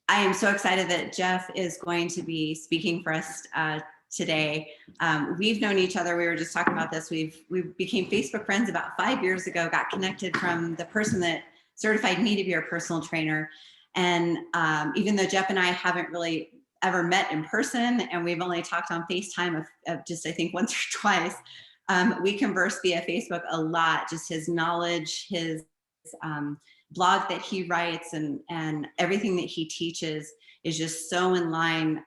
I am so excited that Jeff is going to be speaking for us today. We've known each other. We were just talking about this. We became Facebook friends about 5 years ago, got connected from the person that certified me to be our personal trainer. And even though Jeff and I haven't really ever met in person, and we've only talked on FaceTime of just, I think, once or twice, we converse via Facebook a lot. Just his knowledge, his blog that he writes, and everything that he teaches is just so in line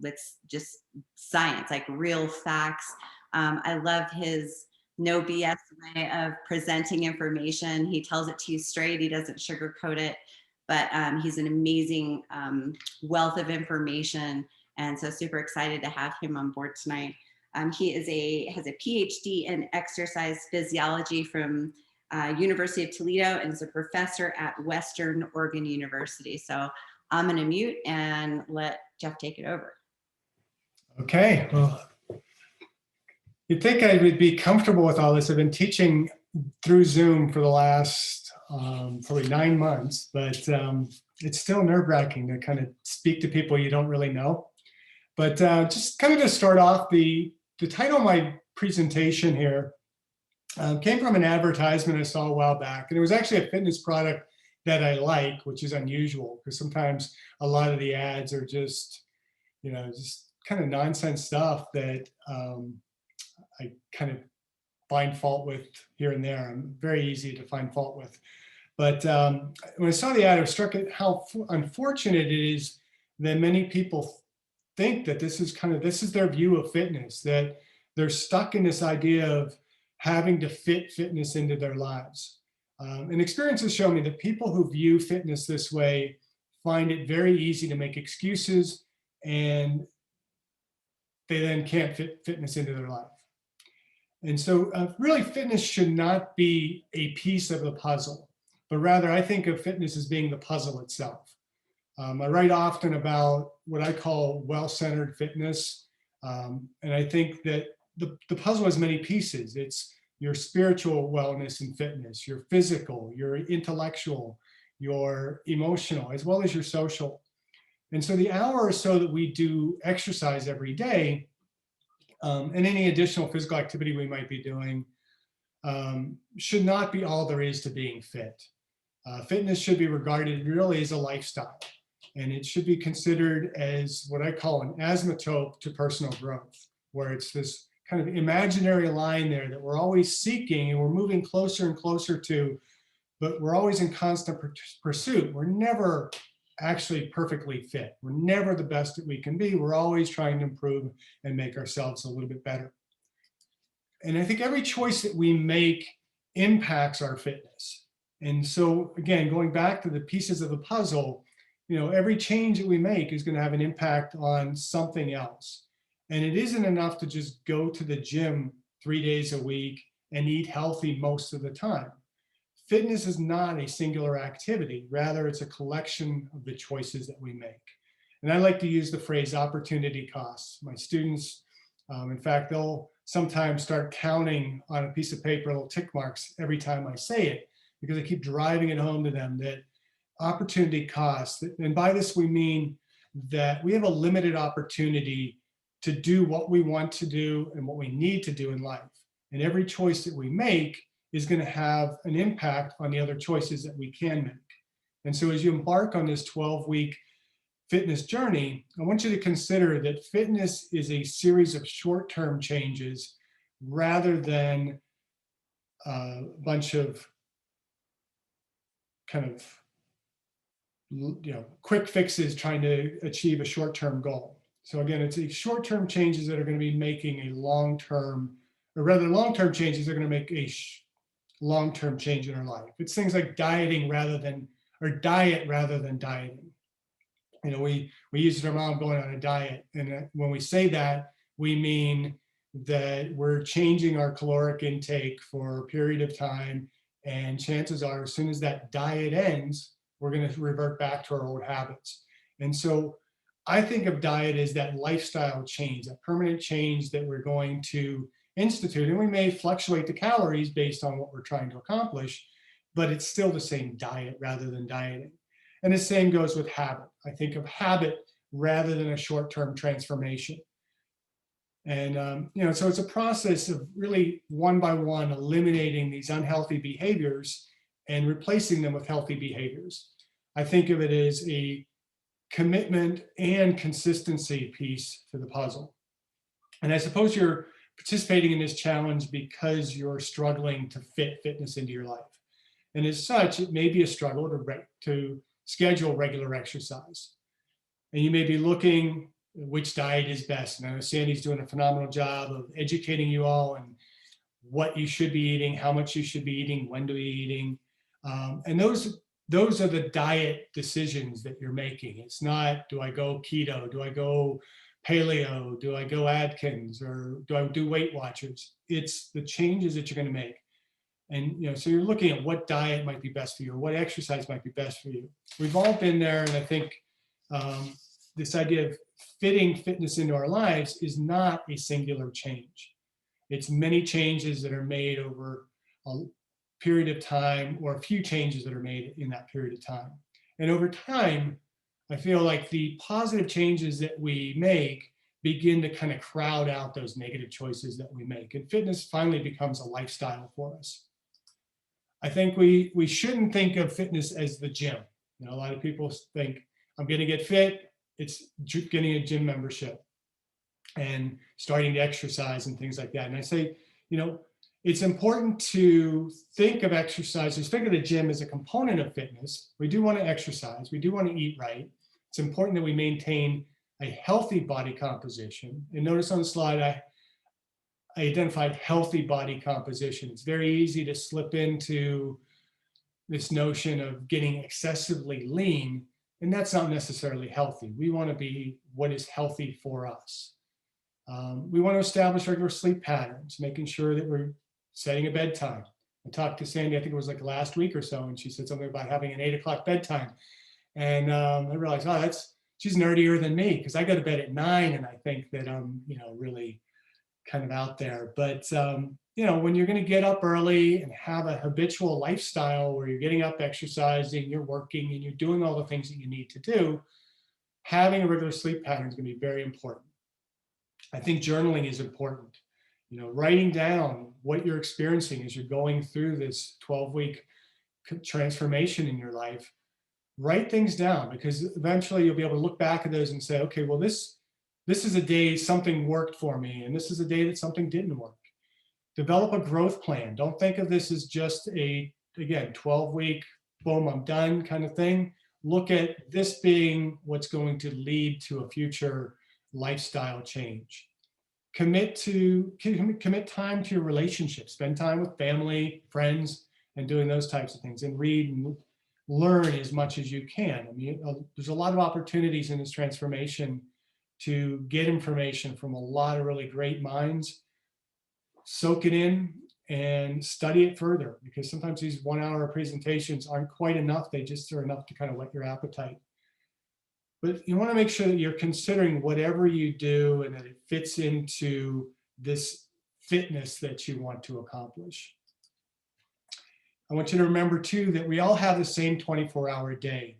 with just science, like real facts. I love his no BS way of presenting information. He tells it to you straight. He doesn't sugarcoat it, but he's an amazing wealth of information. And so super excited to have him on board tonight. He has a PhD in exercise physiology from University of Toledo, and is a professor at Western Oregon University. So I'm going to mute and let Jeff take it over. Okay, well, you'd think I would be comfortable with all this. I've been teaching through Zoom for the last probably 9 months, but it's still nerve-wracking to kind of speak to people you don't really know. But just kind of to start off, the title of my presentation here came from an advertisement I saw a while back, and it was actually a fitness product that I like, which is unusual because sometimes a lot of the ads are just, just kind of nonsense stuff that I kind of find fault with here and there. I'm very easy to find fault with. But when I saw the ad, I was struck at how unfortunate it is that many people think that this is their view of fitness, that they're stuck in this idea of having to fit fitness into their lives. And experiences show me that people who view fitness this way find it very easy to make excuses, and they then can't fit fitness into their life. And so really fitness should not be a piece of the puzzle, but rather I think of fitness as being the puzzle itself. I write often about what I call well-centered fitness. And I think that the puzzle has many pieces. It's your spiritual wellness and fitness, your physical, your intellectual, your emotional, as well as your social. And so the hour or so that we do exercise every day, and any additional physical activity we might be doing, should not be all there is to being fit. Fitness should be regarded really as a lifestyle, and it should be considered as what I call an asymptote to personal growth, where it's this kind of imaginary line there that we're always seeking and we're moving closer and closer to, but we're always in constant pursuit. We're never actually perfectly fit. We're never the best that we can be. We're always trying to improve and make ourselves a little bit better. And I think every choice that we make impacts our fitness. And so again, going back to the pieces of the puzzle, every change that we make is going to have an impact on something else. And it isn't enough to just go to the gym 3 days a week and eat healthy most of the time. Fitness is not a singular activity. Rather, it's a collection of the choices that we make. And I like to use the phrase opportunity costs. My students, in fact, they'll sometimes start counting on a piece of paper little tick marks every time I say it, because I keep driving it home to them that opportunity costs, and by this we mean that we have a limited opportunity to do what we want to do and what we need to do in life. And every choice that we make is going to have an impact on the other choices that we can make. And so as you embark on this 12-week fitness journey, I want you to consider that fitness is a series of short-term changes rather than a bunch of kind of quick fixes trying to achieve a short-term goal. So again, it's a short-term changes that are going to be making a long-term, or rather long-term changes are going to make a long-term change in our life. It's things like dieting rather than, or diet rather than dieting. We use the term, I'm going on a diet. And when we say that, we mean that we're changing our caloric intake for a period of time. And chances are, as soon as that diet ends, we're going to revert back to our old habits. And so I think of diet as that lifestyle change, that permanent change that we're going to institute. And we may fluctuate the calories based on what we're trying to accomplish, but it's still the same diet rather than dieting. And the same goes with habit. I think of habit rather than a short-term transformation. And, so it's a process of really one by one eliminating these unhealthy behaviors and replacing them with healthy behaviors. I think of it as a commitment and consistency piece to the puzzle. And I suppose you're participating in this challenge because you're struggling to fit fitness into your life. And as such, it may be a struggle to schedule regular exercise. And you may be looking at which diet is best. And I know Sandy's doing a phenomenal job of educating you all on what you should be eating, how much you should be eating, when to be eating. And those are the diet decisions that you're making. It's not, do I go keto? Do I go paleo? Do I go Atkins? Or do I do Weight Watchers? It's the changes that you're going to make. And, so you're looking at what diet might be best for you, or what exercise might be best for you. We've all been there. And I think this idea of fitting fitness into our lives is not a singular change. It's many changes that are made over a period of time, or a few changes that are made in that period of time. And over time, I feel like the positive changes that we make begin to kind of crowd out those negative choices that we make. And fitness finally becomes a lifestyle for us. I think we shouldn't think of fitness as the gym. A lot of people think, I'm going to get fit, it's getting a gym membership and starting to exercise and things like that. And I say, it's important to think of exercise, just think of the gym as a component of fitness. We do want to exercise, we do want to eat right. It's important that we maintain a healthy body composition. And notice on the slide, I identified healthy body composition. It's very easy to slip into this notion of getting excessively lean, and that's not necessarily healthy. We want to be what is healthy for us. We want to establish regular sleep patterns, making sure that we're setting a bedtime. I talked to Sandy, I think it was like last week or so, and she said something about having an 8 o'clock bedtime. And I realized, she's nerdier than me, because I go to bed at 9, and I think that I'm, really kind of out there. But, when you're going to get up early and have a habitual lifestyle where you're getting up, exercising, you're working, and you're doing all the things that you need to do, having a regular sleep pattern is going to be very important. I think journaling is important. Writing down what you're experiencing as you're going through this 12-week transformation in your life. Write things down, because eventually you'll be able to look back at those and say, okay, well, this is a day something worked for me, and this is a day that something didn't work. Develop a growth plan. Don't think of this as just a, again, 12-week, boom, I'm done kind of thing. Look at this being what's going to lead to a future lifestyle change. Commit time to your relationships. Spend time with family, friends, and doing those types of things, and read and learn as much as you can. There's a lot of opportunities in this transformation to get information from a lot of really great minds. Soak it in and study it further, because sometimes these 1-hour presentations aren't quite enough. They just are enough to kind of whet your appetite. But you want to make sure that you're considering whatever you do and that it fits into this fitness that you want to accomplish. I want you to remember too that we all have the same 24-hour day.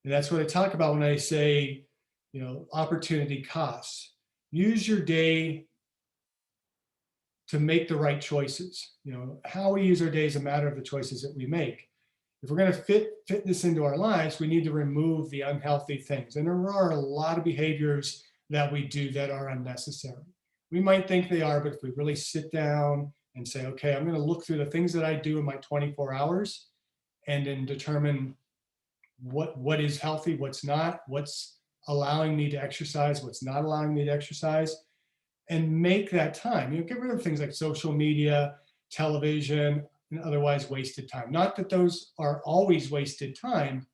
And that's what I talk about when I say, opportunity costs. Use your day to make the right choices. How we use our day is a matter of the choices that we make. If we're going to fit this into our lives, we need to remove the unhealthy things. And there are a lot of behaviors that we do that are unnecessary. We might think they are, but if we really sit down and say, okay, I'm going to look through the things that I do in my 24 hours and then determine what is healthy, what's not, what's allowing me to exercise, what's not allowing me to exercise, and make that time. Get rid of things like social media, television, and otherwise wasted time. Not that those are always wasted time,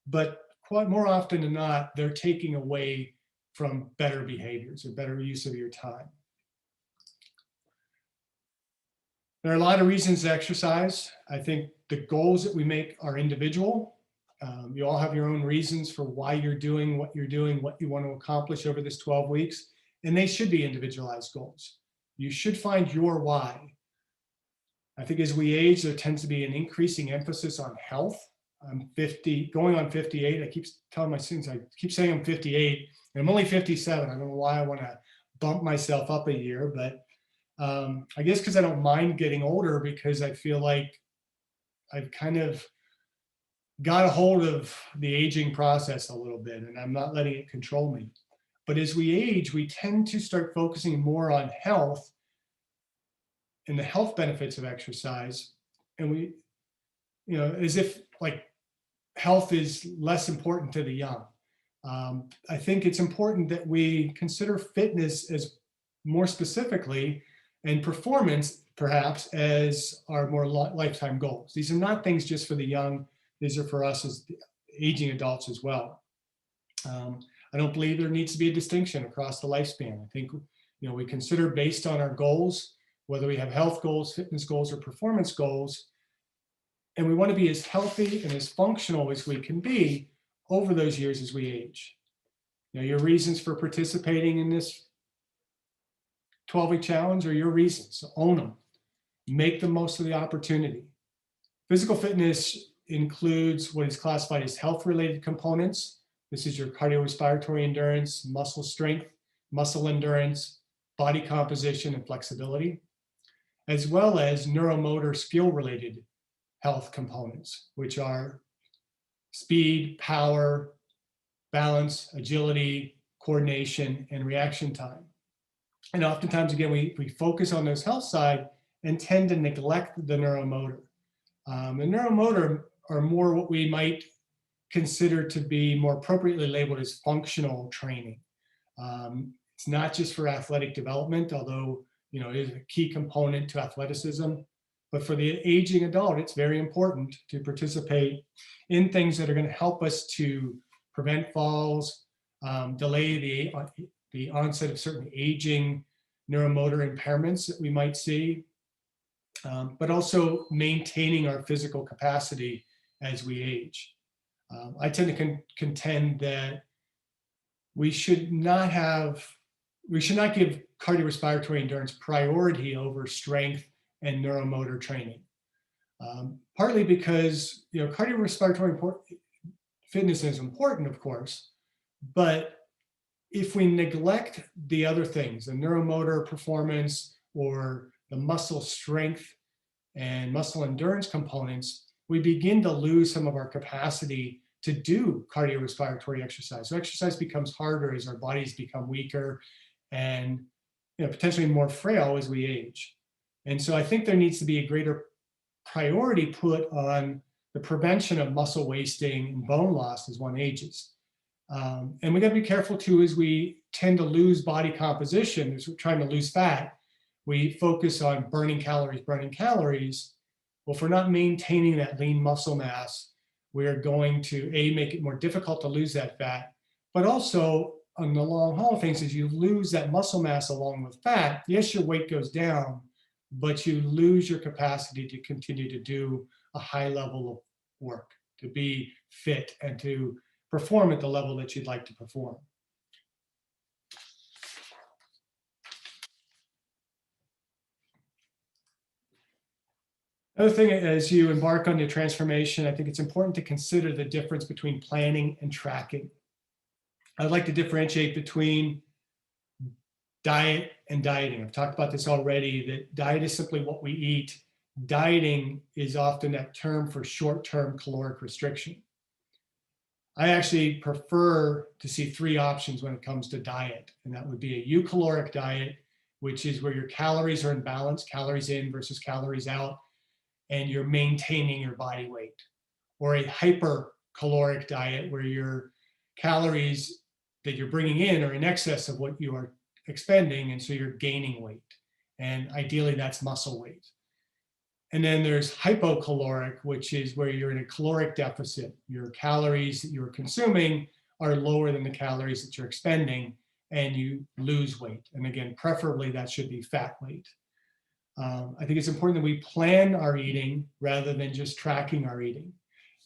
but quite more often than not, they're taking away from better behaviors or better use of your time. There are a lot of reasons to exercise. I think the goals that we make are individual. You all have your own reasons for why you're doing, what you want to accomplish over this 12 weeks, and they should be individualized goals. You should find your why. I think as we age, there tends to be an increasing emphasis on health. I'm 50, going on 58. I keep telling my students, I keep saying I'm 58, and I'm only 57. I don't know why I want to bump myself up a year, but I guess because I don't mind getting older, because I feel like I've kind of got a hold of the aging process a little bit, and I'm not letting it control me. But as we age, we tend to start focusing more on health and the health benefits of exercise. And we, as if like health is less important to the young. I think it's important that we consider fitness as more specifically, and performance perhaps as our more lifetime goals. These are not things just for the young. These are for us as aging adults as well. I don't believe there needs to be a distinction across the lifespan. I think we consider based on our goals, whether we have health goals, fitness goals, or performance goals, and we want to be as healthy and as functional as we can be over those years as we age. Your reasons for participating in this 12-week challenge are your reasons. So own them. Make the most of the opportunity. Physical fitness includes what is classified as health-related components. This is your cardiorespiratory endurance, muscle strength, muscle endurance, body composition, and flexibility, as well as neuromotor skill-related health components, which are speed, power, balance, agility, coordination, and reaction time. And oftentimes, again, we focus on those health side and tend to neglect the neuromotor. The neuromotor are more what we might consider to be more appropriately labeled as functional training. It's not just for athletic development, although it is a key component to athleticism. But for the aging adult, it's very important to participate in things that are going to help us to prevent falls, delay the onset of certain aging neuromotor impairments that we might see, but also maintaining our physical capacity as we age. I tend to contend that we should not give cardiorespiratory endurance priority over strength and neuromotor training. Partly because cardiorespiratory fitness is important, of course, but if we neglect the other things, the neuromotor performance or the muscle strength and muscle endurance components, we begin to lose some of our capacity to do cardiorespiratory exercise. So exercise becomes harder as our bodies become weaker and potentially more frail as we age. And so I think there needs to be a greater priority put on the prevention of muscle wasting and bone loss as one ages. And we got to be careful too, as we tend to lose body composition, as we're trying to lose fat, we focus on burning calories. Well, if we're not maintaining that lean muscle mass, we're going to make it more difficult to lose that fat, but also on the long haul of things, as you lose that muscle mass along with fat, yes, your weight goes down, but you lose your capacity to continue to do a high level of work, to be fit and to perform at the level that you'd like to perform. Another thing, as you embark on your transformation, I think it's important to consider the difference between planning and tracking. I'd like to differentiate between diet and dieting. I've talked about this already, that diet is simply what we eat. Dieting is often that term for short-term caloric restriction. I actually prefer to see three options when it comes to diet, and that would be a eucaloric diet, which is where your calories are in balance, calories in versus calories out, and you're maintaining your body weight, or a hypercaloric diet where your calories that you're bringing in are in excess of what you are expending, and so you're gaining weight. And ideally, that's muscle weight. And then there's hypocaloric, which is where you're in a caloric deficit. Your calories that you're consuming are lower than the calories that you're expending, and you lose weight. And again, preferably that should be fat weight. I think it's important that we plan our eating rather than just tracking our eating.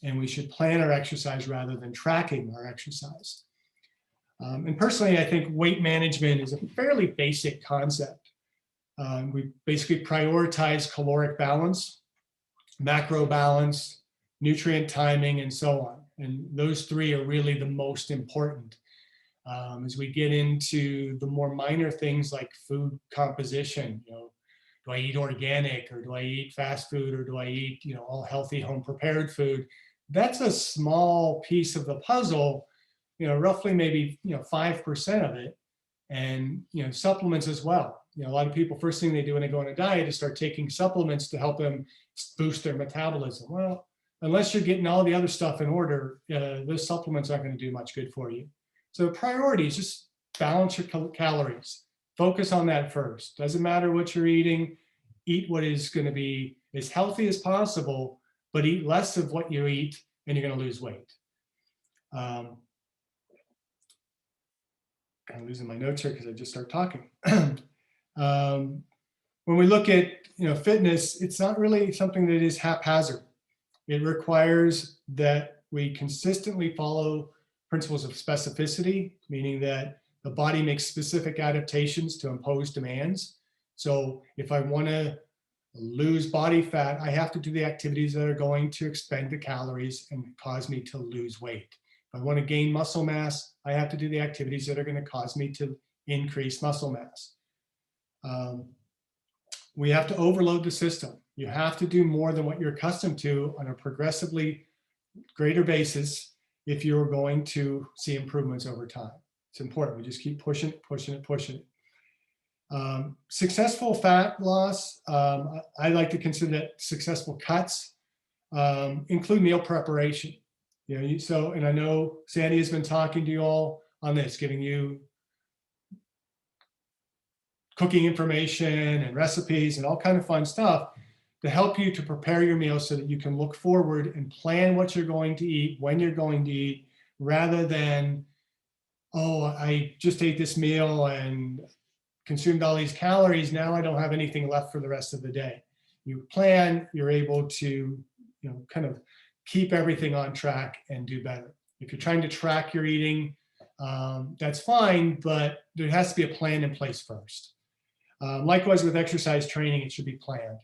And we should plan our exercise rather than tracking our exercise. And personally, I think weight management is a fairly basic concept. We basically prioritize caloric balance, macro balance, nutrient timing, and so on. And those three are really the most important. As we get into the more minor things like food composition, do I eat organic, or do I eat fast food, or do I eat, all healthy home prepared food? That's a small piece of the puzzle, roughly maybe, 5% of it. And, supplements as well. A lot of people, first thing they do when they go on a diet is start taking supplements to help them boost their metabolism. Well, unless you're getting all the other stuff in order, those supplements aren't going to do much good for you. So priority is just balance your calories. Focus on that first. Doesn't matter what you're eating. Eat what is going to be as healthy as possible, but eat less of what you eat, and you're going to lose weight. Kind of losing my notes here because I just started talking. When we look at fitness, it's not really something that is haphazard. It requires that we consistently follow principles of specificity, meaning that the body makes specific adaptations to impose demands. So if I want to lose body fat, I have to do the activities that are going to expend the calories and cause me to lose weight. If I want to gain muscle mass, I have to do the activities that are going to cause me to increase muscle mass. We have to overload the system. You have to do more than what you're accustomed to on a progressively greater basis if you're going to see improvements over time. It's important. We just keep pushing it, pushing it, pushing it. Successful fat loss, I like to consider that successful cuts, include meal preparation. And I know Sandy has been talking to you all on this, giving you cooking information and recipes and all kind of fun stuff to help you to prepare your meals so that you can look forward and plan what you're going to eat, when you're going to eat, rather than, oh, I just ate this meal and consumed all these calories. Now I don't have anything left for the rest of the day. You plan, you're able to, kind of keep everything on track and do better. If you're trying to track your eating, that's fine, but there has to be a plan in place first. Likewise with exercise training, it should be planned.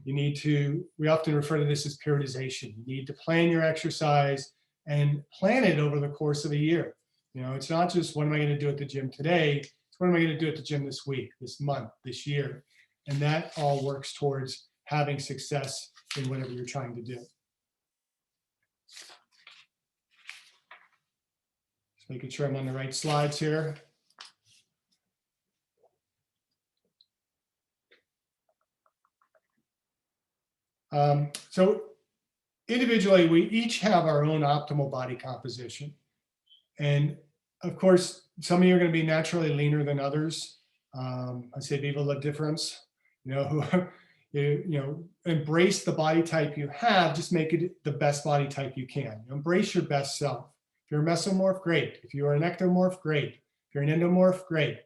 We often refer to this as periodization. You need to plan your exercise and plan it over the course of a year. It's not just what am I going to do at the gym today, it's what am I going to do at the gym this week, this month, this year. And that all works towards having success in whatever you're trying to do. Just making sure I'm on the right slides here. So individually, we each have our own optimal body composition. And of course, some of you are going to be naturally leaner than others. I say viva la difference. Embrace the body type you have, just make it the best body type you can. Embrace your best self. If you're a mesomorph, great. If you are an ectomorph, great. If you're an endomorph, great.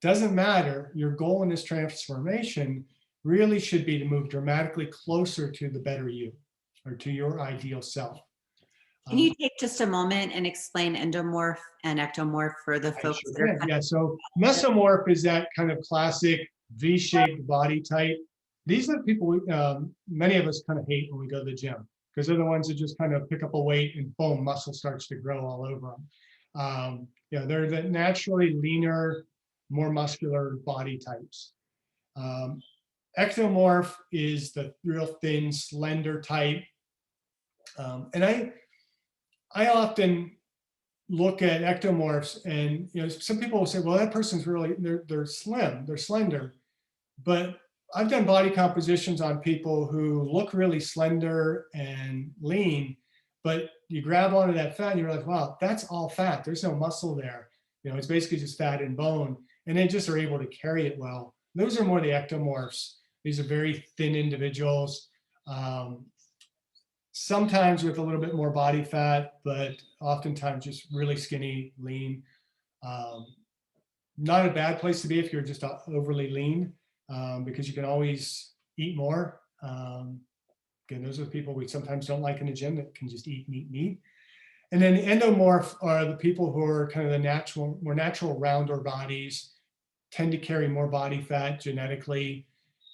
Doesn't matter. Your goal in this transformation really should be to move dramatically closer to the better you, or to your ideal self. Can you take just a moment and explain endomorph and ectomorph for the folks that are Yeah, so mesomorph is that kind of classic V-shaped body type. These are the people many of us kind of hate when we go to the gym, because they're the ones that just kind of pick up a weight and boom, muscle starts to grow all over them. They're the naturally leaner, more muscular body types. Ectomorph is the real thin, slender type. And I often look at ectomorphs, and some people will say, well, that person's really, they're slim, they're slender. But I've done body compositions on people who look really slender and lean, but you grab onto that fat and you're like, wow, that's all fat. There's no muscle there. It's basically just fat and bone, and they just are able to carry it well. Those are more the ectomorphs. These are very thin individuals, sometimes with a little bit more body fat, but oftentimes just really skinny, lean. Not a bad place to be if you're just overly lean, because you can always eat more. Again, those are the people we sometimes don't like in the gym, that can just eat meat. And then the endomorph are the people who are kind of the more natural rounder bodies, tend to carry more body fat genetically.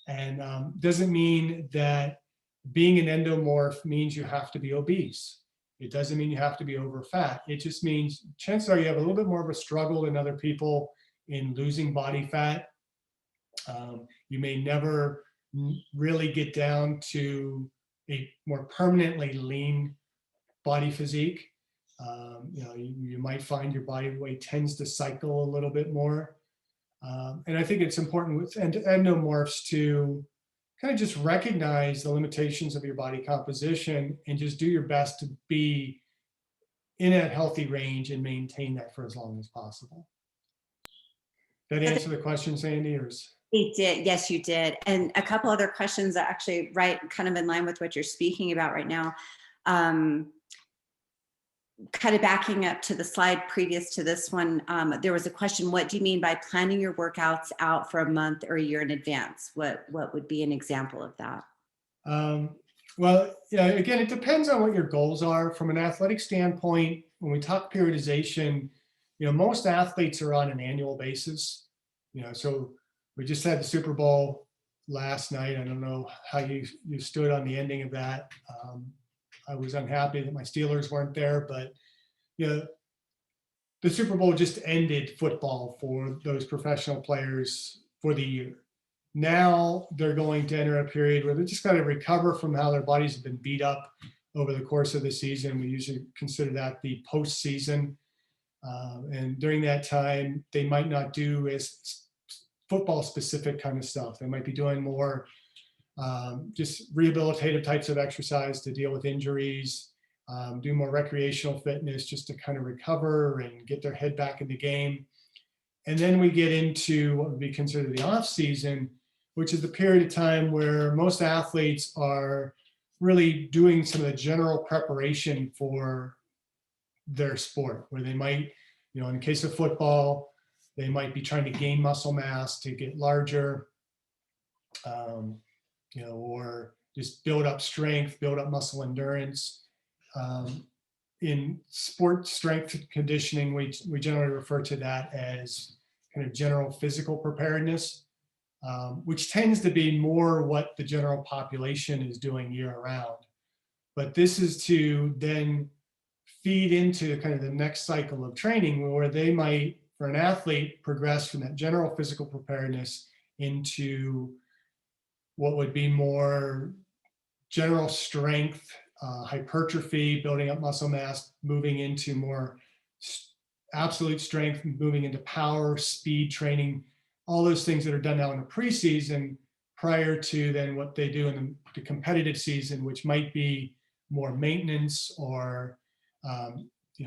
And doesn't mean that being an endomorph means you have to be obese. It doesn't mean you have to be over fat. It just means chances are you have a little bit more of a struggle than other people in losing body fat. You may never really get down to a more permanently lean body physique. You might find your body weight tends to cycle a little bit more. And I think it's important with endomorphs to kind of just recognize the limitations of your body composition and just do your best to be in a healthy range and maintain that for as long as possible. Did that answer the question, Sandy? It did. Yes, you did. And a couple other questions that actually kind of in line with what you're speaking about right now. Kind of backing up to the slide previous to this one, there was a question, what do you mean by planning your workouts out for a month or a year in advance? What would be an example of that? Well, yeah, again, it depends on what your goals are. From an athletic standpoint, when we talk periodization, most athletes are on an annual basis. So we just had the Super Bowl last night. I don't know how you stood on the ending of that. I was unhappy that my Steelers weren't there, but the Super Bowl just ended football for those professional players for the year. Now they're going to enter a period where they just got to recover from how their bodies have been beat up over the course of the season. We usually consider that the postseason. And during that time, they might not do as football specific kind of stuff. They might be doing more just rehabilitative types of exercise to deal with injuries, do more recreational fitness just to kind of recover and get their head back in the game. And then we get into what would be considered the off season, which is the period of time where most athletes are really doing some of the general preparation for their sport, where they might, in the case of football, they might be trying to gain muscle mass to get larger, or just build up strength, build up muscle endurance. In sport strength conditioning, we generally refer to that as kind of general physical preparedness, which tends to be more what the general population is doing year round. But this is to then feed into kind of the next cycle of training where they might, for an athlete, progress from that general physical preparedness into what would be more general strength, hypertrophy, building up muscle mass, moving into more absolute strength, moving into power, speed training, all those things that are done now in the preseason prior to then what they do in the competitive season, which might be more maintenance or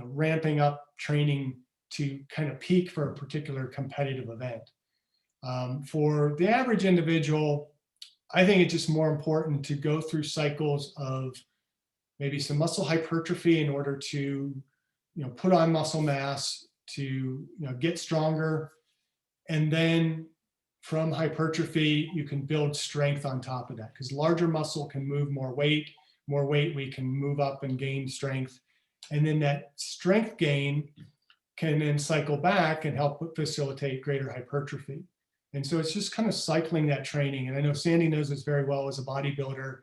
ramping up training to kind of peak for a particular competitive event. For the average individual, I think it's just more important to go through cycles of maybe some muscle hypertrophy in order to, put on muscle mass to, get stronger. And then from hypertrophy, you can build strength on top of that because larger muscle can move more weight we can move up and gain strength. And then that strength gain can then cycle back and help facilitate greater hypertrophy. And so it's just kind of cycling that training. And I know Sandy knows this very well as a bodybuilder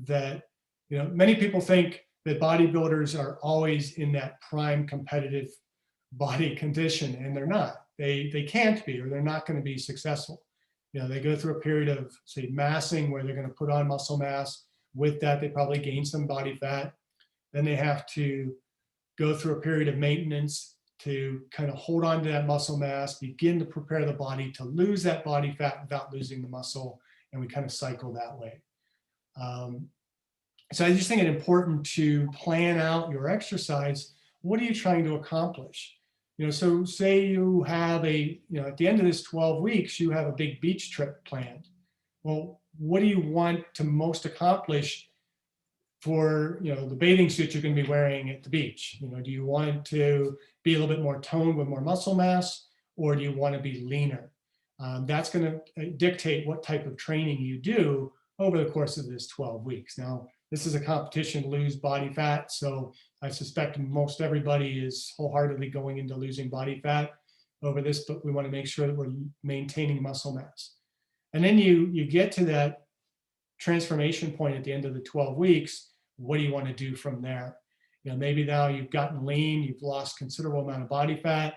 that, many people think that bodybuilders are always in that prime competitive body condition, and they're not. They can't be, or they're not going to be successful. They go through a period of, say, massing where they're going to put on muscle mass. With that, they probably gain some body fat. Then they have to go through a period of maintenance to kind of hold on to that muscle mass, begin to prepare the body to lose that body fat without losing the muscle, and we kind of cycle that way. So I just think it's important to plan out your exercise. What are you trying to accomplish? So say you have at the end of this 12 weeks, you have a big beach trip planned. Well, what do you want to most accomplish for, the bathing suit you're going to be wearing at the beach? Do you want to be a little bit more toned with more muscle mass, or do you want to be leaner? That's going to dictate what type of training you do over the course of this 12 weeks. Now, this is a competition to lose body fat, so I suspect most everybody is wholeheartedly going into losing body fat over this, but we want to make sure that we're maintaining muscle mass. And then you get to that transformation point at the end of the 12 weeks, what do you want to do from there? Maybe now you've gotten lean, you've lost considerable amount of body fat.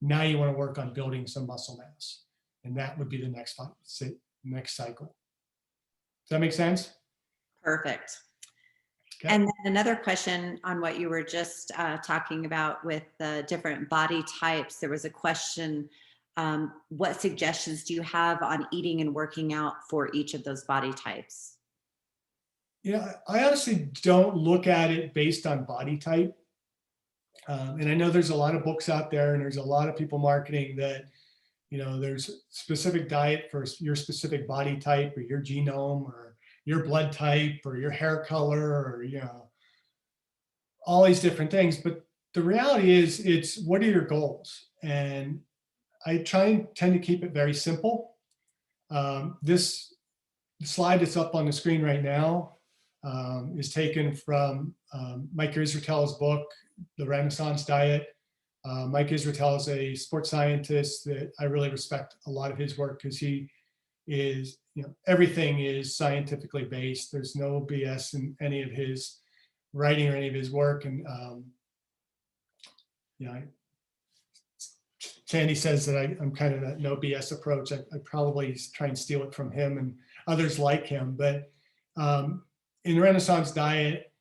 Now you want to work on building some muscle mass. And that would be the next cycle. Does that make sense? Perfect. Okay. And then another question on what you were just talking about with the different body types. There was a question, what suggestions do you have on eating and working out for each of those body types? I honestly don't look at it based on body type. And I know there's a lot of books out there and there's a lot of people marketing that, there's specific diet for your specific body type or your genome or your blood type or your hair color or, all these different things. But the reality is it's what are your goals? And I tend to keep it very simple. This slide that's up on the screen right now is taken from Mike Israetel's book, The Renaissance Diet. Mike Israetel is a sports scientist that I really respect a lot of his work because he is, everything is scientifically based. There's no BS in any of his writing or any of his work. And, Sandy says that I'm kind of a no BS approach. I probably try and steal it from him and others like him. But in Renaissance Diet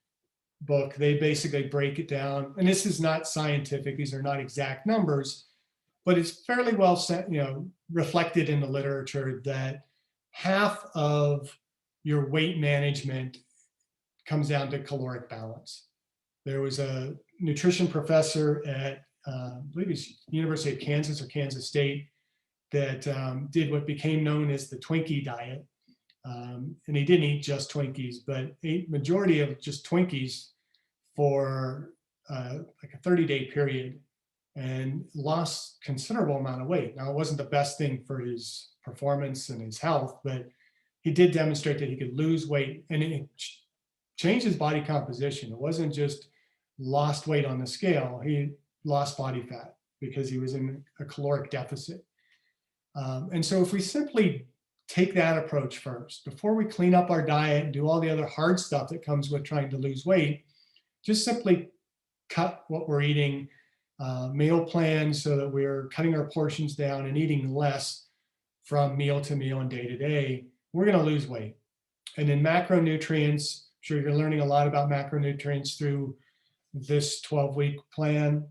book, they basically break it down. And this is not scientific. These are not exact numbers, but it's fairly well set, reflected in the literature that half of your weight management comes down to caloric balance. There was a nutrition professor at, I believe it's University of Kansas or Kansas State that did what became known as the Twinkie diet. And he didn't eat just Twinkies, but ate majority of just Twinkies for like a 30-day period and lost considerable amount of weight. Now, it wasn't the best thing for his performance and his health, but he did demonstrate that he could lose weight and it changed his body composition. It wasn't just lost weight on the scale. He lost body fat because he was in a caloric deficit. And so if we simply take that approach first, before we clean up our diet and do all the other hard stuff that comes with trying to lose weight, just simply cut what we're eating, meal plans so that we're cutting our portions down and eating less from meal to meal and day to day, we're going to lose weight. And then macronutrients, I'm sure you're learning a lot about macronutrients through this 12-week plan.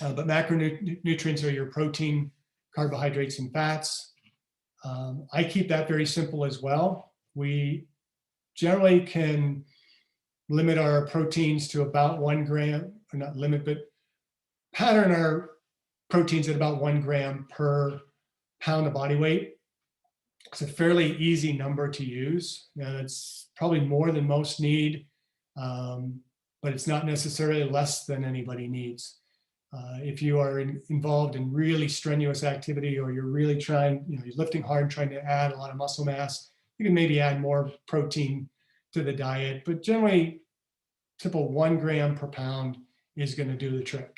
But macronutrients are your protein, carbohydrates, and fats. I keep that very simple as well. We generally can limit our proteins to about 1 gram, or not limit, but pattern our proteins at about 1 gram per pound of body weight. It's a fairly easy number to use. Now, it's probably more than most need, but it's not necessarily less than anybody needs. If you are involved in really strenuous activity or you're really trying, you're lifting hard and trying to add a lot of muscle mass, you can maybe add more protein to the diet, but generally typical 1 gram per pound is going to do the trick.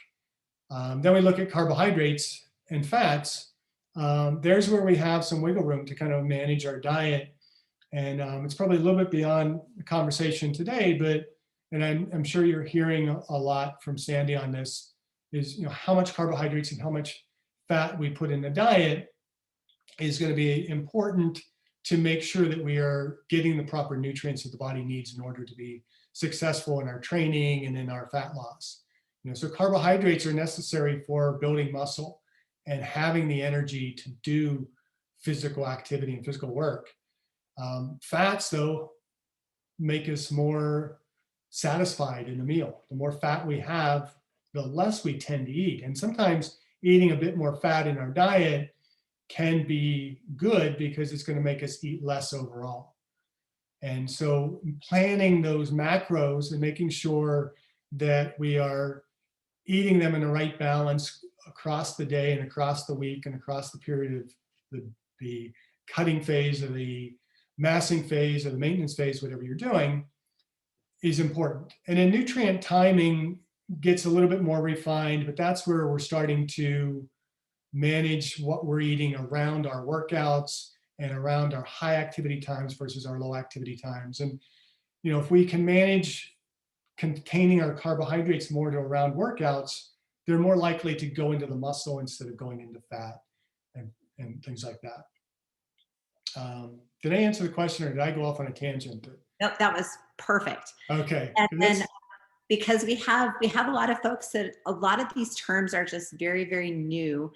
Then we look at carbohydrates and fats. There's where we have some wiggle room to kind of manage our diet. And it's probably a little bit beyond the conversation today, but, and I'm sure you're hearing a lot from Sandy on this, is how much carbohydrates and how much fat we put in the diet is going to be important to make sure that we are getting the proper nutrients that the body needs in order to be successful in our training and in our fat loss. So carbohydrates are necessary for building muscle and having the energy to do physical activity and physical work. Fats, though, make us more satisfied in the meal. The more fat we have, the less we tend to eat. And sometimes eating a bit more fat in our diet can be good because it's going to make us eat less overall. And so planning those macros and making sure that we are eating them in the right balance across the day and across the week and across the period of the cutting phase or the massing phase or the maintenance phase, whatever you're doing, is important. And then nutrient timing gets a little bit more refined, but that's where we're starting to manage what we're eating around our workouts and around our high activity times versus our low activity times. And, if we can manage containing our carbohydrates more to around workouts, they're more likely to go into the muscle instead of going into fat and things like that. Did I answer the question, or did I go off on a tangent? Nope, that was perfect. Okay. And then because we have a lot of folks that a lot of these terms are just very, very new.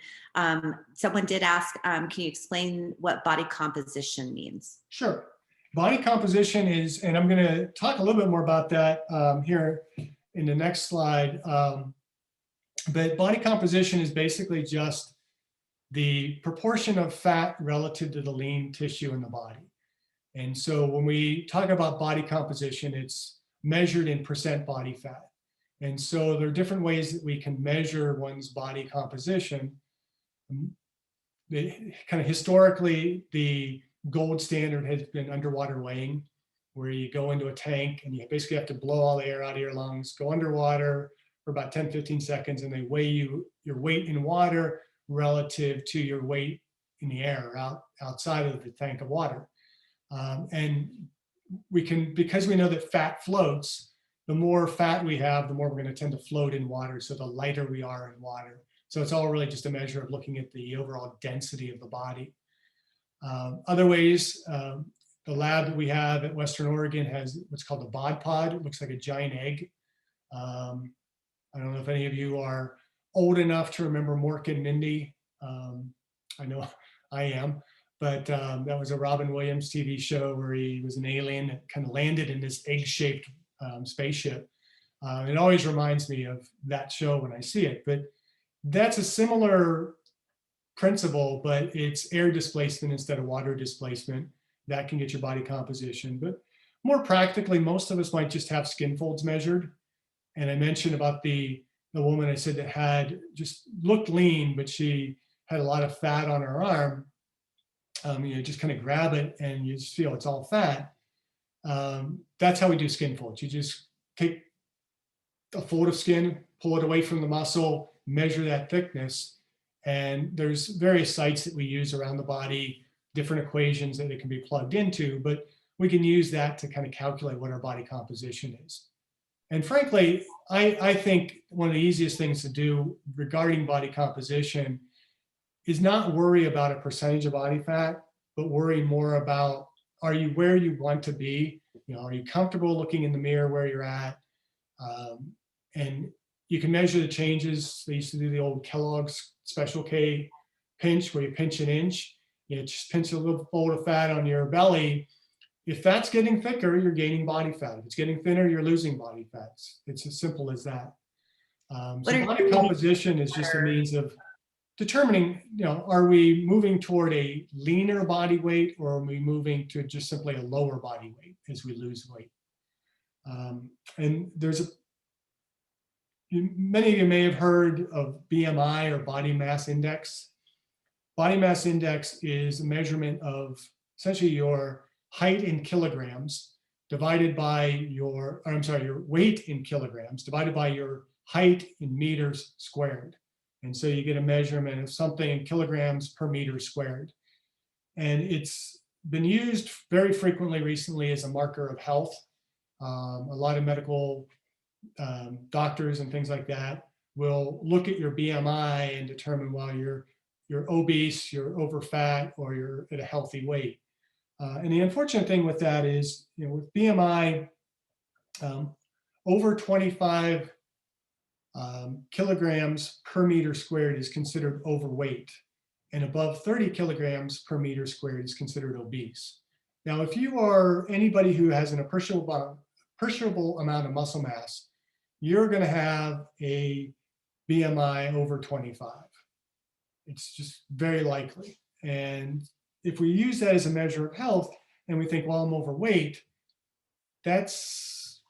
Someone did ask, can you explain what body composition means? Sure. Body composition is, and I'm going to talk a little bit more about that here in the next slide. But body composition is basically just the proportion of fat relative to the lean tissue in the body. And so when we talk about body composition, it's measured in percent body fat. And so there are different ways that we can measure one's body composition. Kind of historically, the gold standard has been underwater weighing, where you go into a tank and you basically have to blow all the air out of your lungs, go underwater for about 10, 15 seconds, and they weigh your weight in water relative to your weight in the air outside of the tank of water. And we can, because we know that fat floats, the more fat we have, the more we're going to tend to float in water. So the lighter we are in water. So it's all really just a measure of looking at the overall density of the body. Other ways, the lab that we have at Western Oregon has what's called a bod pod. It looks like a giant egg. I don't know if any of you are old enough to remember Mork and Mindy. I know I am. But that was a Robin Williams TV show where he was an alien that kind of landed in this egg-shaped spaceship. It always reminds me of that show when I see it. But that's a similar principle, but it's air displacement instead of water displacement. That can get your body composition. But more practically, most of us might just have skin folds measured. And I mentioned about the woman I said that had just looked lean, but she had a lot of fat on her arm. Just kind of grab it and you just feel it's all fat. That's how we do skin folds. You just take a fold of skin, pull it away from the muscle, measure that thickness. And there's various sites that we use around the body, different equations that it can be plugged into, but we can use that to kind of calculate what our body composition is. And frankly, I think one of the easiest things to do regarding body composition is not worry about a percentage of body fat, but worry more about, are you where you want to be? Are you comfortable looking in the mirror where you're at? And you can measure the changes. They used to do the old Kellogg's Special K pinch, where you pinch an inch. Just pinch a little fold of fat on your belly. If that's getting thicker, you're gaining body fat. If it's getting thinner, you're losing body fat. It's as simple as that. So body composition is just a means of determining, are we moving toward a leaner body weight, or are we moving to just simply a lower body weight as we lose weight? And many of you may have heard of BMI, or body mass index. Body mass index is a measurement of essentially your height in kilograms divided by your weight in kilograms divided by your height in meters squared. And so you get a measurement of something in kilograms per meter squared. And it's been used very frequently recently as a marker of health. A lot of medical doctors and things like that will look at your BMI and determine whether you're obese, you're over fat, or you're at a healthy weight. And the unfortunate thing with that is, with BMI, over 25 kilograms per meter squared is considered overweight, and above 30 kilograms per meter squared is considered obese. Now, if you are anybody who has an appreciable amount of muscle mass, you're going to have a BMI over 25. It's just very likely. And if we use that as a measure of health and we think, well, I'm overweight, that's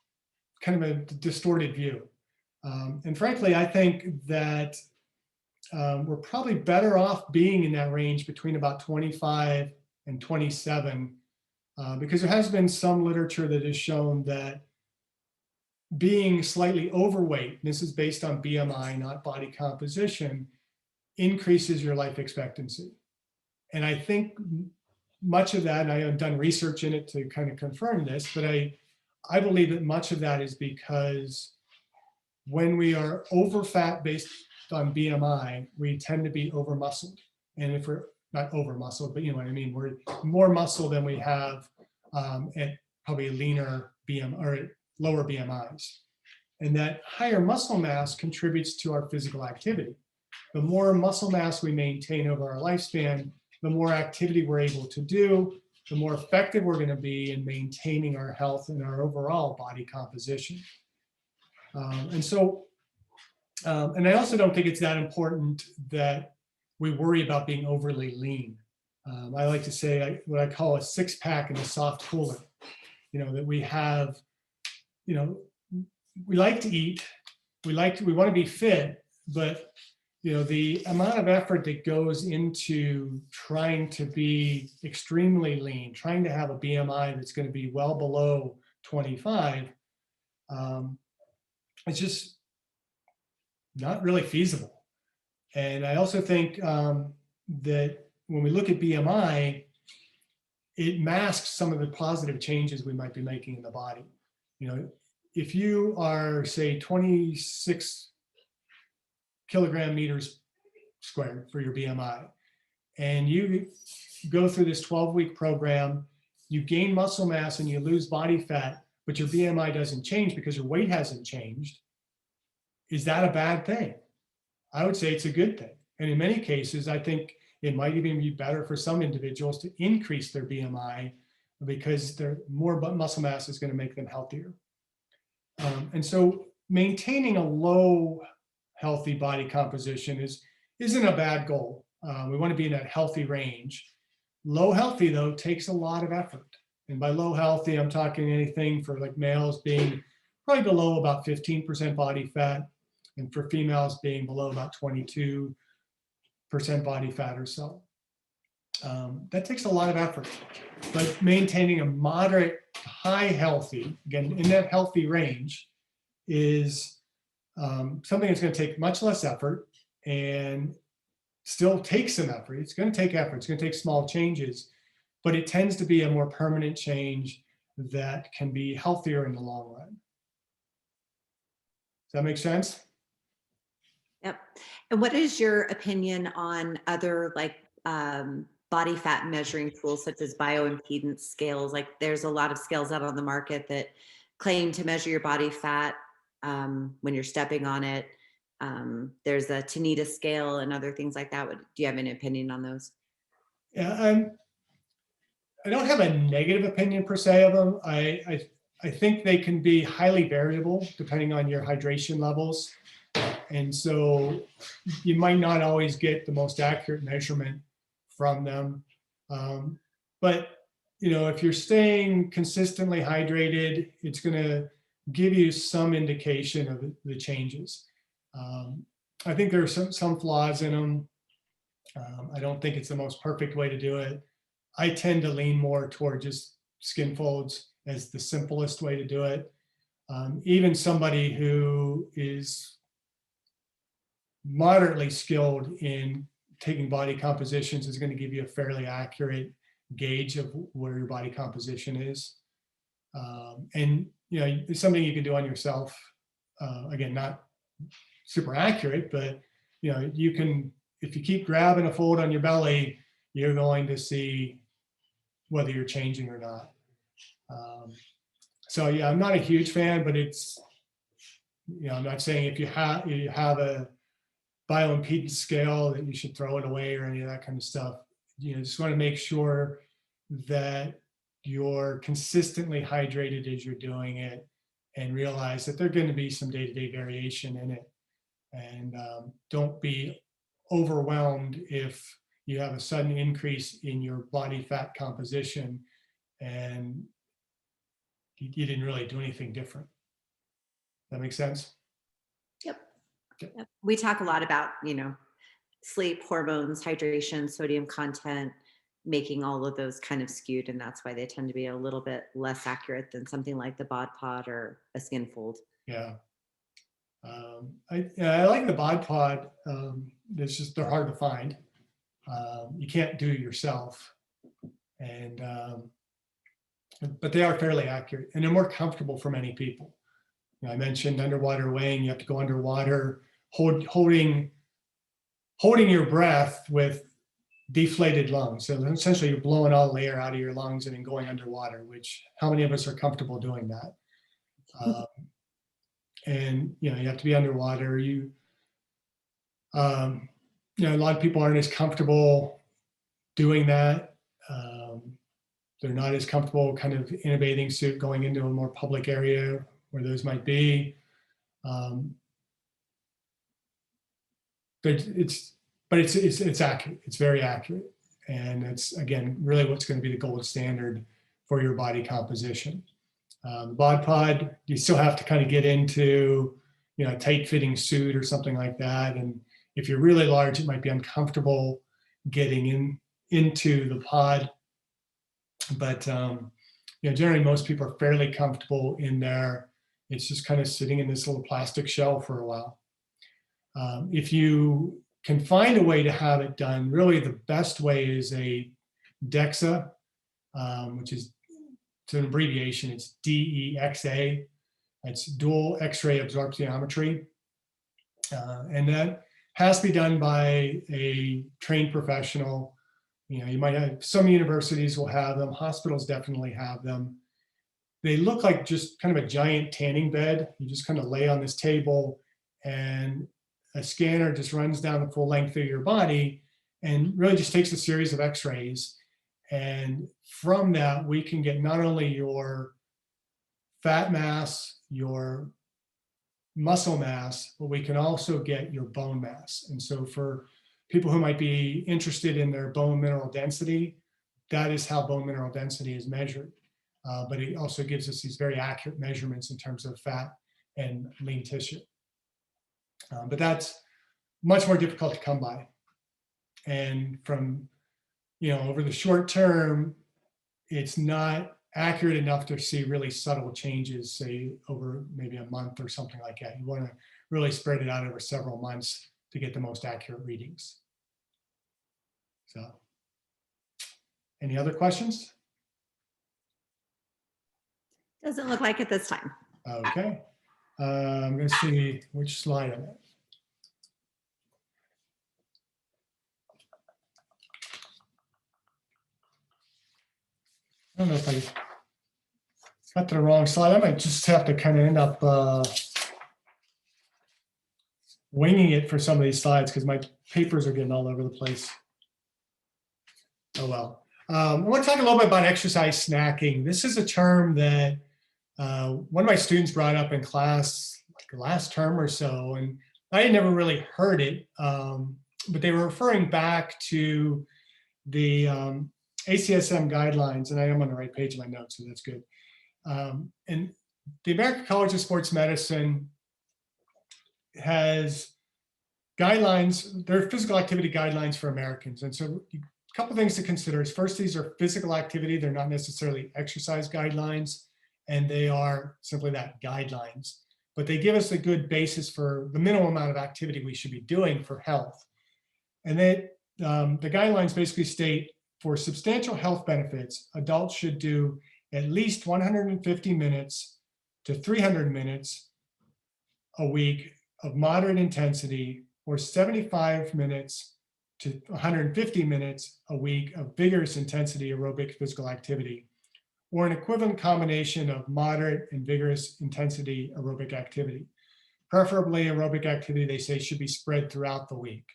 kind of a distorted view. And frankly, I think that we're probably better off being in that range between about 25 and 27, because there has been some literature that has shown that being slightly overweight, this is based on BMI, not body composition, increases your life expectancy. And I think much of that, and I have done research in it to kind of confirm this, but I believe that much of that is because when we are over fat based on BMI, we tend to be over muscled. And if we're not over muscled, but you know what I mean, we're more muscle than we have at probably leaner BM or lower BMIs. And that higher muscle mass contributes to our physical activity. The more muscle mass we maintain over our lifespan, the more activity we're able to do, the more effective we're going to be in maintaining our health and our overall body composition. And I also don't think it's that important that we worry about being overly lean. I like to say what I call a six pack in a soft cooler, that we have, we like to eat, we want to be fit, but the amount of effort that goes into trying to be extremely lean, trying to have a BMI that's going to be well below 25, it's just not really feasible. And I also think that when we look at BMI, it masks some of the positive changes we might be making in the body. If you are, say, 26 kilogram meters squared for your BMI, and you go through this 12-week program, you gain muscle mass and you lose body fat, but your BMI doesn't change because your weight hasn't changed, is that a bad thing? I would say it's a good thing. And in many cases, I think it might even be better for some individuals to increase their BMI because their more muscle mass is going to make them healthier. And so maintaining a low healthy body composition isn't a bad goal. We want to be in that healthy range. Low healthy, though, takes a lot of effort. And by low healthy, I'm talking anything for like males being probably below about 15% body fat, and for females being below about 22% body fat or so. That takes a lot of effort. But maintaining a moderate, high healthy, again, in that healthy range, is something that's going to take much less effort and still take some effort. It's going to take effort. It's going to take small changes, but it tends to be a more permanent change that can be healthier in the long run. Does that make sense? Yep. And what is your opinion on other body fat measuring tools such as bioimpedance scales? Like there's a lot of scales out on the market that claim to measure your body fat when you're stepping on it. There's a Tanita scale and other things like that. Do you have an opinion on those? Yeah, I don't have a negative opinion per se of them. I think they can be highly variable depending on your hydration levels. And so you might not always get the most accurate measurement from them. But, if you're staying consistently hydrated, it's going to give you some indication of the changes. I think there are some flaws in them. I don't think it's the most perfect way to do it. I tend to lean more toward just skin folds as the simplest way to do it. Even somebody who is moderately skilled in taking body compositions is going to give you a fairly accurate gauge of where your body composition is. And it's something you can do on yourself. Again, not super accurate, but you can, if you keep grabbing a fold on your belly, you're going to see whether you're changing or not. So yeah, I'm not a huge fan, but it's, I'm not saying if you have a bioimpedance scale that you should throw it away or any of that kind of stuff. Just want to make sure that you're consistently hydrated as you're doing it and realize that there's going to be some day-to-day variation in it. And don't be overwhelmed if you have a sudden increase in your body fat composition and you didn't really do anything different. That makes sense? Yep. Yep. We talk a lot about, sleep, hormones, hydration, sodium content, making all of those kind of skewed. And that's why they tend to be a little bit less accurate than something like the bod pod or a skin fold. Yeah. I like the bod pod. They're hard to find. You can't do it yourself. And but they are fairly accurate, and they're more comfortable for many people. You know, I mentioned underwater weighing. You have to go underwater, holding your breath with deflated lungs. So essentially, you're blowing all the air out of your lungs and then going underwater. Which, how many of us are comfortable doing that? And you know, you have to be underwater. You know, a lot of people aren't as comfortable doing that. They're not as comfortable kind of in a bathing suit going into a more public area where those might be. But it's accurate. It's very accurate. And it's, again, really what's going to be the gold standard for your body composition. The bod pod, you still have to kind of get into, you know, a tight fitting suit or something like that. And if you're really large, it might be uncomfortable getting into the pod. But you know, generally most people are fairly comfortable in there. It's just kind of sitting in this little plastic shell for a while. If you can find a way to have it done, really the best way is a DEXA, which is, it's an abbreviation, it's DEXA. It's dual X-ray absorptiometry. And that has to be done by a trained professional. You know, you might have, some universities will have them, hospitals definitely have them. They look like just kind of a giant tanning bed. You just kind of lay on this table and a scanner just runs down the full length of your body and really just takes a series of X-rays. And from that, we can get not only your fat mass, your muscle mass, but we can also get your bone mass. And so for people who might be interested in their bone mineral density, that is how bone mineral density is measured. But it also gives us these very accurate measurements in terms of fat and lean tissue. But that's much more difficult to come by. And from, you know, over the short term, it's not accurate enough to see really subtle changes, say over maybe a month or something like that. You want to really spread it out over several months to get the most accurate readings. So, any other questions? Doesn't look like it this time. Okay. I'm going to see which slide I'm at. I don't know if I got to the wrong slide. I might just have to kind of end up winging it for some of these slides because my papers are getting all over the place. Oh, well. I want to talk a little bit about exercise snacking. This is a term that one of my students brought up in class like last term or so, and I had never really heard it, but they were referring back to the ACSM guidelines, and I am on the right page of my notes, so that's good. And the American College of Sports Medicine has guidelines, they're physical activity guidelines for Americans. And so a couple things to consider is first, these are physical activity. They're not necessarily exercise guidelines, and they are simply that, guidelines. But they give us a good basis for the minimum amount of activity we should be doing for health. And then the guidelines basically state for substantial health benefits, adults should do at least 150 minutes to 300 minutes a week of moderate intensity, or 75 minutes to 150 minutes a week of vigorous intensity aerobic physical activity, or an equivalent combination of moderate and vigorous intensity aerobic activity. Preferably aerobic activity, they say, should be spread throughout the week.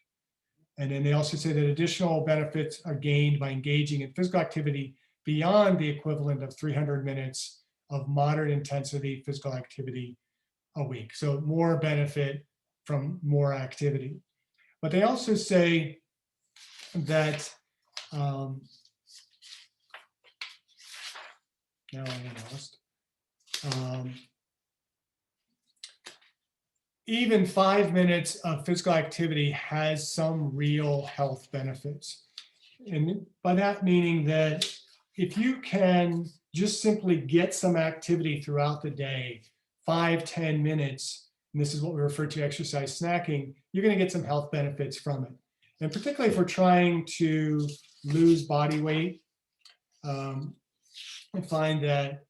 And then they also say that additional benefits are gained by engaging in physical activity beyond the equivalent of 300 minutes of moderate intensity physical activity a week. So more benefit from more activity. But they also say that, now I'm lost. Even 5 minutes of physical activity has some real health benefits. And by that meaning that if you can just simply get some activity throughout the day, 5-10 minutes, and this is what we refer to exercise snacking, you're going to get some health benefits from it. And particularly if we're trying to lose body weight, I find that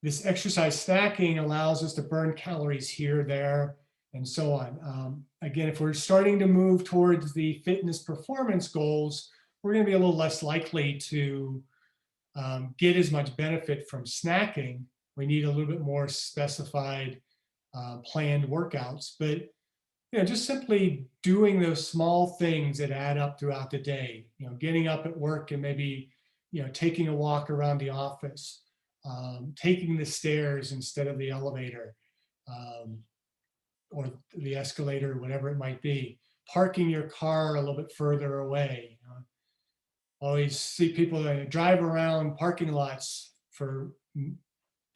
this exercise stacking allows us to burn calories here, there, and so on. Again, if we're starting to move towards the fitness performance goals, we're going to be a little less likely to get as much benefit from snacking. We need a little bit more specified planned workouts, but just simply doing those small things that add up throughout the day, getting up at work and maybe, taking a walk around the office, taking the stairs instead of the elevator, or the escalator, whatever it might be, parking your car a little bit further away. Always see people that drive around parking lots for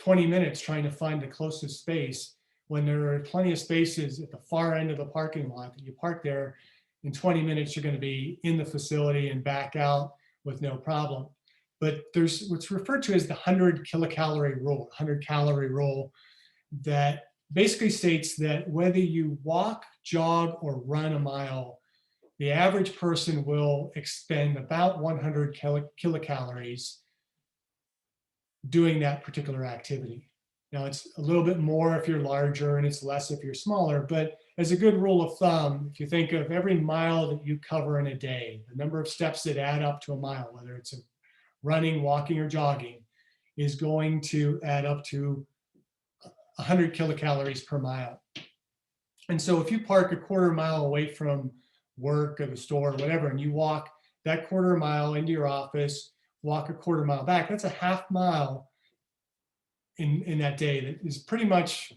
20 minutes trying to find the closest space when there are plenty of spaces at the far end of the parking lot that you park there. In 20 minutes, you're going to be in the facility and back out with no problem. But there's what's referred to as the 100 kilocalorie rule, 100 calorie rule, that basically states that whether you walk, jog, or run a mile, the average person will expend about 100 kilocalories doing that particular activity. Now, it's a little bit more if you're larger and it's less if you're smaller, but as a good rule of thumb, if you think of every mile that you cover in a day, the number of steps that add up to a mile, whether it's running, walking, or jogging, is going to add up to 100 kilocalories per mile. And so if you park a quarter mile away from work or the store or whatever, and you walk that quarter mile into your office, walk a quarter mile back, that's a half mile in that day. That is pretty much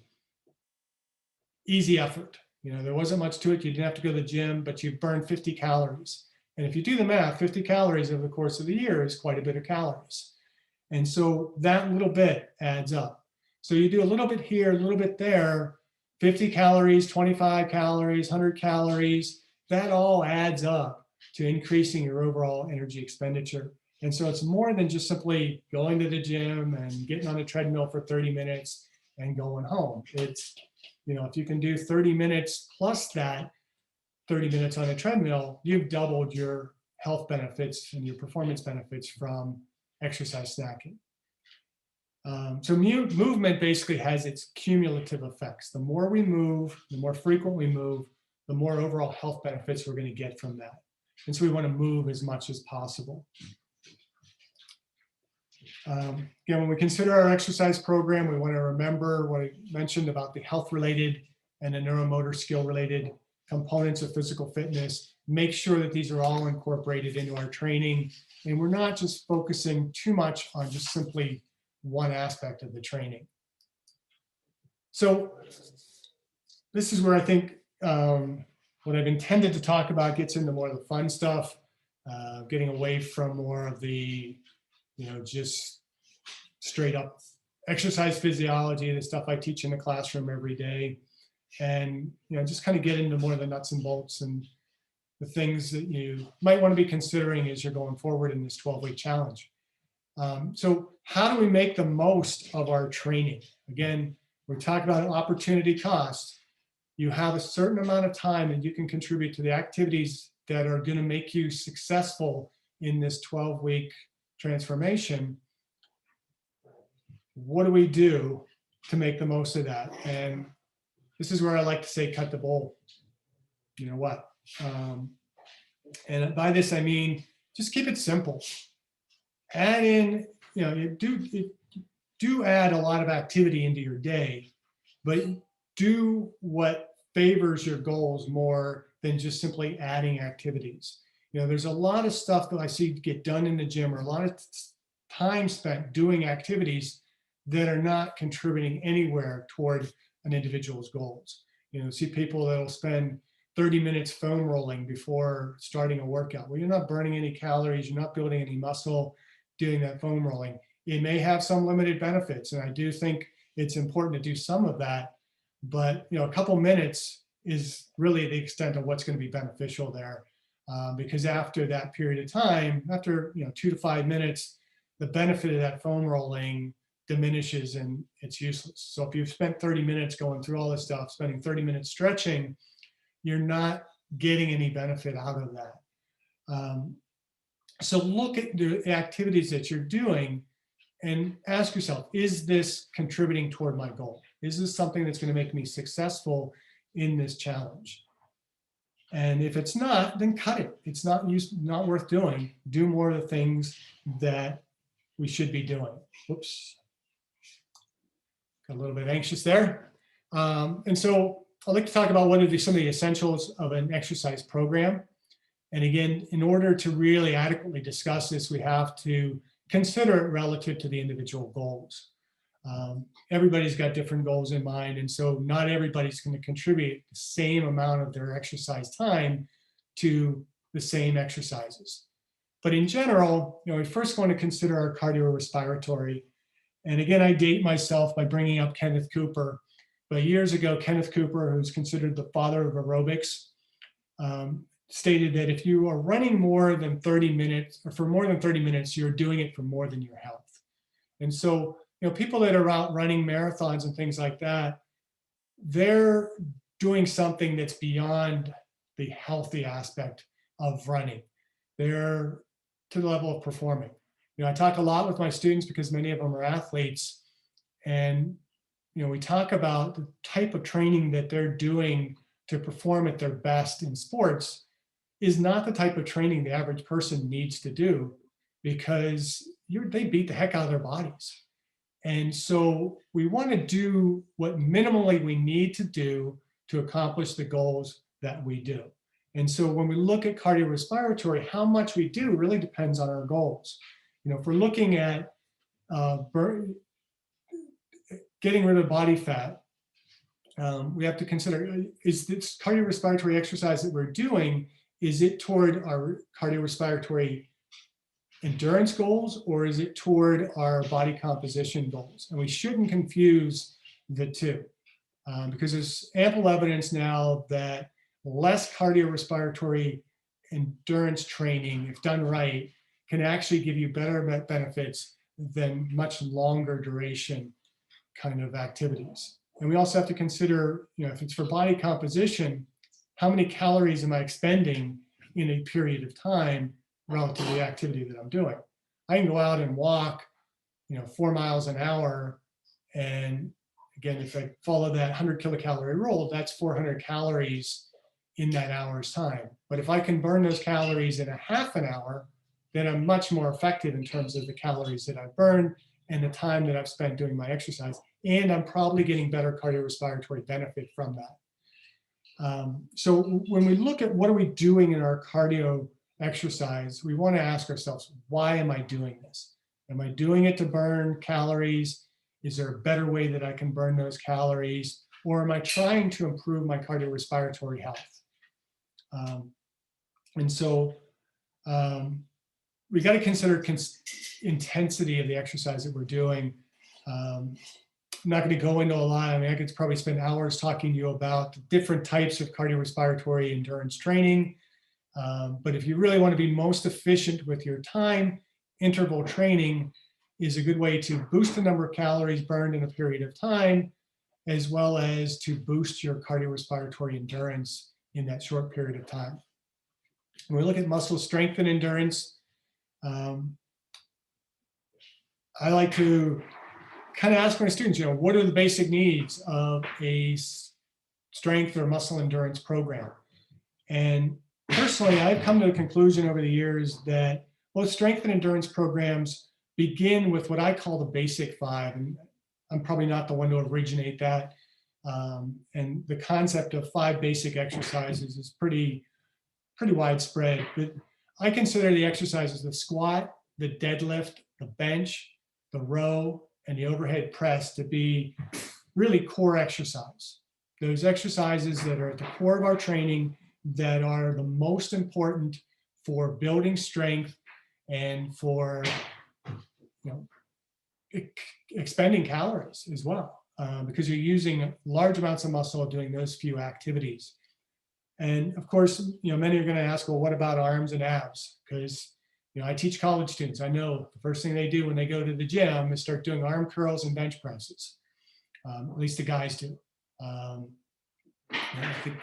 easy effort. There wasn't much to it. You didn't have to go to the gym, but you burned 50 calories. And if you do the math, 50 calories over the course of the year is quite a bit of calories. And so that little bit adds up. So you do a little bit here, a little bit there, 50 calories, 25 calories, 100 calories, that all adds up to increasing your overall energy expenditure. And so it's more than just simply going to the gym and getting on a treadmill for 30 minutes and going home. It's, if you can do 30 minutes plus that 30 minutes on a treadmill, you've doubled your health benefits and your performance benefits from exercise snacking. So movement basically has its cumulative effects. The more we move, the more frequent we move, the more overall health benefits we're going to get from that. And so we want to move as much as possible. Again, when we consider our exercise program, we want to remember what I mentioned about the health-related and the neuromotor skill-related components of physical fitness. Make sure that these are all incorporated into our training, and we're not just focusing too much on just simply one aspect of the training. So this is where I think what I've intended to talk about gets into more of the fun stuff, getting away from more of the just straight up exercise physiology, the stuff I teach in the classroom every day, and just kind of get into more of the nuts and bolts and the things that you might want to be considering as you're going forward in this 12-week challenge. So how do we make the most of our training? Again, we're talking about opportunity cost. You have a certain amount of time that you can contribute to the activities that are going to make you successful in this 12-week transformation. What do we do to make the most of that? And this is where I like to say, cut the bull. You know what? And by this, I mean, just keep it simple. Add in, you do add a lot of activity into your day, but do what favors your goals more than just simply adding activities. There's a lot of stuff that I see get done in the gym, or a lot of time spent doing activities that are not contributing anywhere toward an individual's goals. See people that'll spend 30 minutes foam rolling before starting a workout. Well, you're not burning any calories, you're not building any muscle doing that foam rolling. It may have some limited benefits, and I do think it's important to do some of that, but a couple minutes is really the extent of what's going to be beneficial there, because after that period of time, after 2 to 5 minutes, the benefit of that foam rolling diminishes and it's useless. So if you've spent 30 minutes going through all this stuff, spending 30 minutes stretching, you're not getting any benefit out of that. So look at the activities that you're doing and ask yourself, is this contributing toward my goal? Is this something that's going to make me successful in this challenge? And if it's not, then cut it. It's not worth doing. Do more of the things that we should be doing. Whoops. Got a little bit anxious there. And so I'd like to talk about what are some of the essentials of an exercise program. And again, in order to really adequately discuss this, we have to consider it relative to the individual goals. Everybody's got different goals in mind, and so not everybody's going to contribute the same amount of their exercise time to the same exercises. But in general, we first want to consider our cardiorespiratory. And again, I date myself by bringing up Kenneth Cooper. But years ago, Kenneth Cooper, who's considered the father of aerobics, stated that if you are running more than 30 minutes, or for more than 30 minutes, you're doing it for more than your health. And so, people that are out running marathons and things like that, they're doing something that's beyond the healthy aspect of running. They're to the level of performing. I talk a lot with my students because many of them are athletes, and we talk about the type of training that they're doing to perform at their best in sports is not the type of training the average person needs to do, because they beat the heck out of their bodies. And so we want to do what minimally we need to do to accomplish the goals that we do. And so when we look at cardiorespiratory, how much we do really depends on our goals. If we're looking at getting rid of body fat, we have to consider, is this cardiorespiratory exercise that we're doing, is it toward our cardiorespiratory endurance goals, or is it toward our body composition goals? And we shouldn't confuse the two, because there's ample evidence now that less cardiorespiratory endurance training, if done right, can actually give you better benefits than much longer duration kind of activities. And we also have to consider, if it's for body composition, how many calories am I expending in a period of time relative to the activity that I'm doing? I can go out and walk, 4 miles an hour. And again, if I follow that 100 kilocalorie rule, that's 400 calories in that hour's time. But if I can burn those calories in a half an hour, then I'm much more effective in terms of the calories that I've burned and the time that I've spent doing my exercise. And I'm probably getting better cardiorespiratory benefit from that. So when we look at what are we doing in our cardio exercise, we want to ask ourselves, why am I doing this? Am I doing it to burn calories? Is there a better way that I can burn those calories? Or am I trying to improve my cardiorespiratory health? And so we got to consider intensity of the exercise that we're doing. I'm not going to go into a lot. I could probably spend hours talking to you about different types of cardiorespiratory endurance training. But if you really want to be most efficient with your time, interval training is a good way to boost the number of calories burned in a period of time, as well as to boost your cardiorespiratory endurance in that short period of time. When we look at muscle strength and endurance, I like to kind of ask my students, what are the basic needs of a strength or muscle endurance program? And personally, I've come to the conclusion over the years that both strength and endurance programs begin with what I call the basic five. And I'm probably not the one to originate that. And the concept of 5 basic exercises is pretty widespread. But I consider the exercises the squat, the deadlift, the bench, the row, and the overhead press to be really core exercise. Those exercises that are at the core of our training that are the most important for building strength and for expending calories as well, because you're using large amounts of muscle doing those few activities. And of course, many are going to ask, well, what about arms and abs? Because I teach college students. I know the first thing they do when they go to the gym is start doing arm curls and bench presses. At least the guys do. I think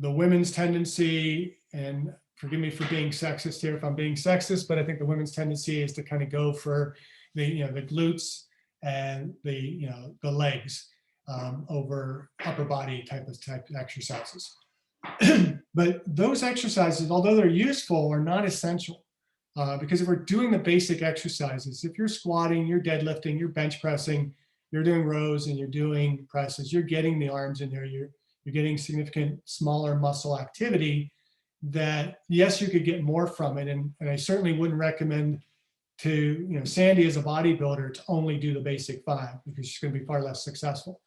the women's tendency, and forgive me for being sexist here if I'm being sexist, but I think the women's tendency is to kind of go for the glutes and the legs over upper body type exercises. But those exercises, although they're useful, are not essential. Because if we're doing the basic exercises, if you're squatting, you're deadlifting, you're bench pressing, you're doing rows and you're doing presses, you're getting the arms in there, you're getting significant smaller muscle activity, that yes, you could get more from it. And I certainly wouldn't recommend to Sandy as a bodybuilder to only do the basic 5, because she's going to be far less successful.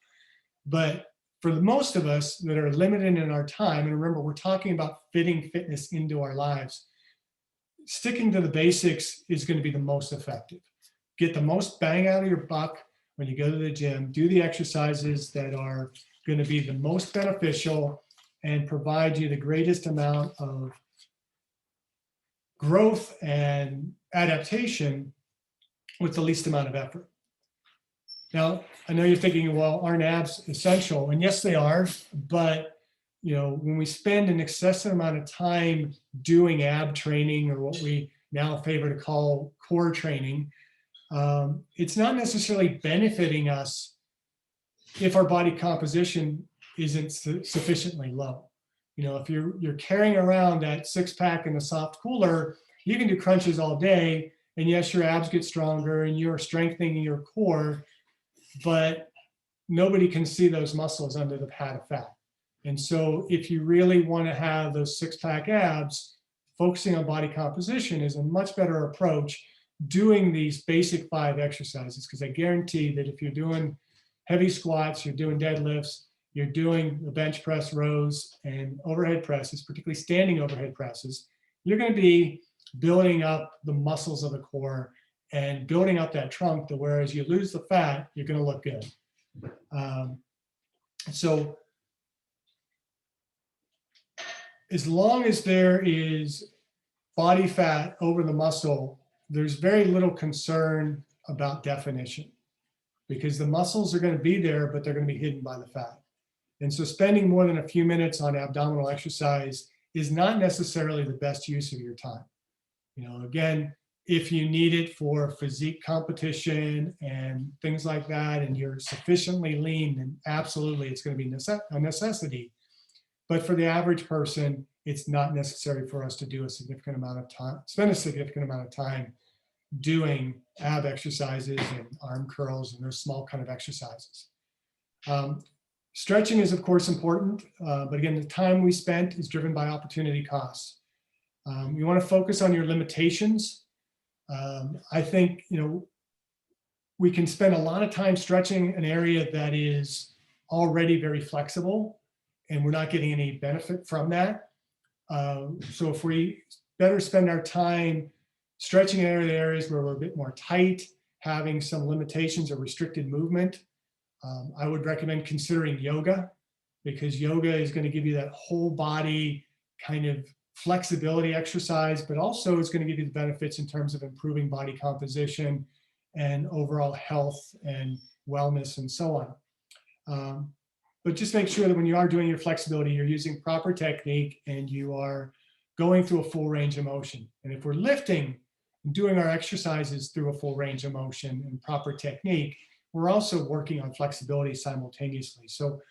But for the most of us that are limited in our time, and remember, we're talking about fitting fitness into our lives, sticking to the basics is going to be the most effective. Get the most bang out of your buck when you go to the gym. Do the exercises that are going to be the most beneficial and provide you the greatest amount of growth and adaptation with the least amount of effort. Now, I know you're thinking, well, aren't abs essential? And yes, they are. But when we spend an excessive amount of time doing ab training, or what we now favor to call core training, it's not necessarily benefiting us if our body composition isn't sufficiently low. If you're carrying around that 6-pack in the soft cooler, you can do crunches all day, and yes, your abs get stronger and you're strengthening your core, but nobody can see those muscles under the pad of fat. And so if you really want to have those 6-pack abs, focusing on body composition is a much better approach, doing these basic 5 exercises, because I guarantee that if you're doing heavy squats, you're doing deadlifts, you're doing the bench press, rows, and overhead presses, particularly standing overhead presses, you're going to be building up the muscles of the core and building up that trunk, to where as you lose the fat, you're going to look good. So as long as there is body fat over the muscle, there's very little concern about definition, because the muscles are going to be there, but they're going to be hidden by the fat. And so spending more than a few minutes on abdominal exercise is not necessarily the best use of your time. Again, if you need it for physique competition and things like that, and you're sufficiently lean, then absolutely it's going to be a necessity. But for the average person, it's not necessary for us to do a significant amount of time, spend a significant amount of time doing ab exercises and arm curls and those small kind of exercises. Stretching is, of course, important, but again, the time we spent is driven by opportunity costs. You want to focus on your limitations. I think, we can spend a lot of time stretching an area that is already very flexible, and we're not getting any benefit from that. So if we better spend our time stretching areas where we're a bit more tight, having some limitations or restricted movement, I would recommend considering yoga, because yoga is going to give you that whole body kind of flexibility exercise, but also it's going to give you the benefits in terms of improving body composition and overall health and wellness and so on. But just make sure that when you are doing your flexibility, you're using proper technique and you are going through a full range of motion. And if we're lifting and doing our exercises through a full range of motion and proper technique, we're also working on flexibility simultaneously. So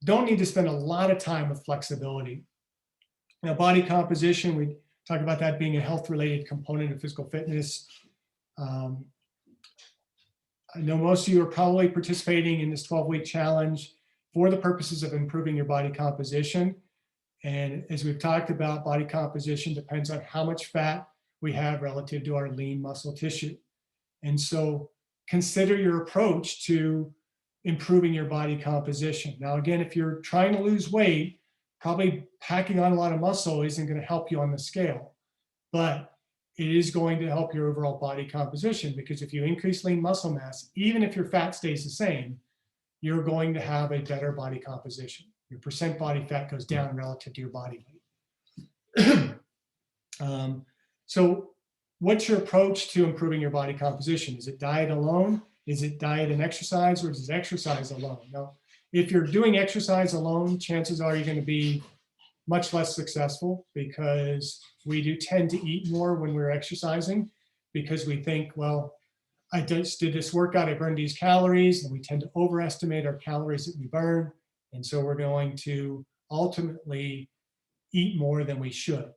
don't need to spend a lot of time with flexibility. Now, body composition, we talk about that being a health-related component of physical fitness. I know most of you are probably participating in this 12-week challenge for the purposes of improving your body composition. And as we've talked about, body composition depends on how much fat we have relative to our lean muscle tissue. And so consider your approach to improving your body composition. Now, again, if you're trying to lose weight, probably packing on a lot of muscle isn't going to help you on the scale, but it is going to help your overall body composition, because if you increase lean muscle mass, even if your fat stays the same, you're going to have a better body composition. Your percent body fat goes down relative to your body weight. So what's your approach to improving your body composition? Is it diet alone? Is it diet and exercise, or is it exercise alone? Now, if you're doing exercise alone, chances are you're going to be much less successful because we do tend to eat more when we're exercising because we think, well, I just did this workout, I burned these calories, and we tend to overestimate our calories that we burn. And so we're going to ultimately eat more than we should.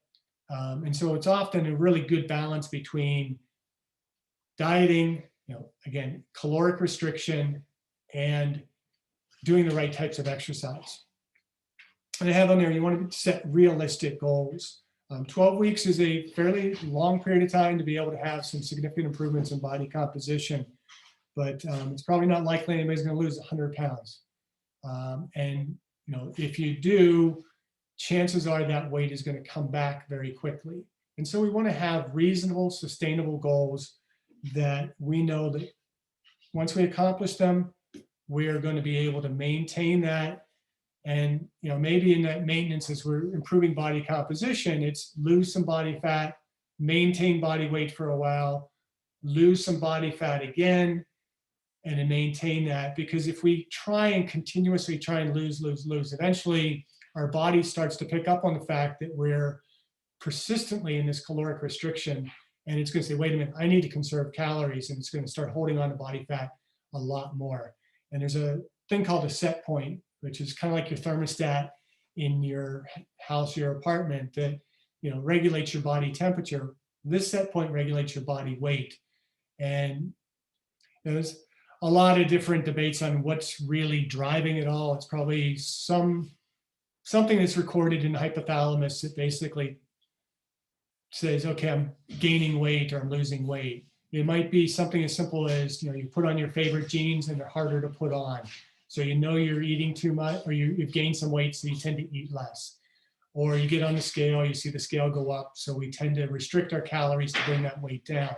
And so it's often a really good balance between dieting, again, caloric restriction, and doing the right types of exercise. And I have on there, you want to set realistic goals. 12 weeks is a fairly long period of time to be able to have some significant improvements in body composition, but it's probably not likely anybody's going to lose 100 pounds. And if you do, chances are that weight is going to come back very quickly. And so we want to have reasonable, sustainable goals that we know that once we accomplish them, we're going to be able to maintain that. And maybe in that maintenance, as we're improving body composition, it's lose some body fat, maintain body weight for a while, lose some body fat again, and then maintain that. Because if we try and continuously try and lose, eventually our body starts to pick up on the fact that we're persistently in this caloric restriction, and it's going to say, wait a minute, I need to conserve calories, and it's going to start holding on to body fat a lot more. And there's a thing called a set point, which is kind of like your thermostat in your house, your apartment, that regulates your body temperature. This set point regulates your body weight. And there's a lot of different debates on what's really driving it all. It's probably something that's recorded in the hypothalamus that basically says, okay, I'm gaining weight or I'm losing weight. It might be something as simple as, you put on your favorite jeans and they're harder to put on. So you're eating too much, or you've gained some weight, so you tend to eat less. Or you get on the scale, you see the scale go up, so we tend to restrict our calories to bring that weight down.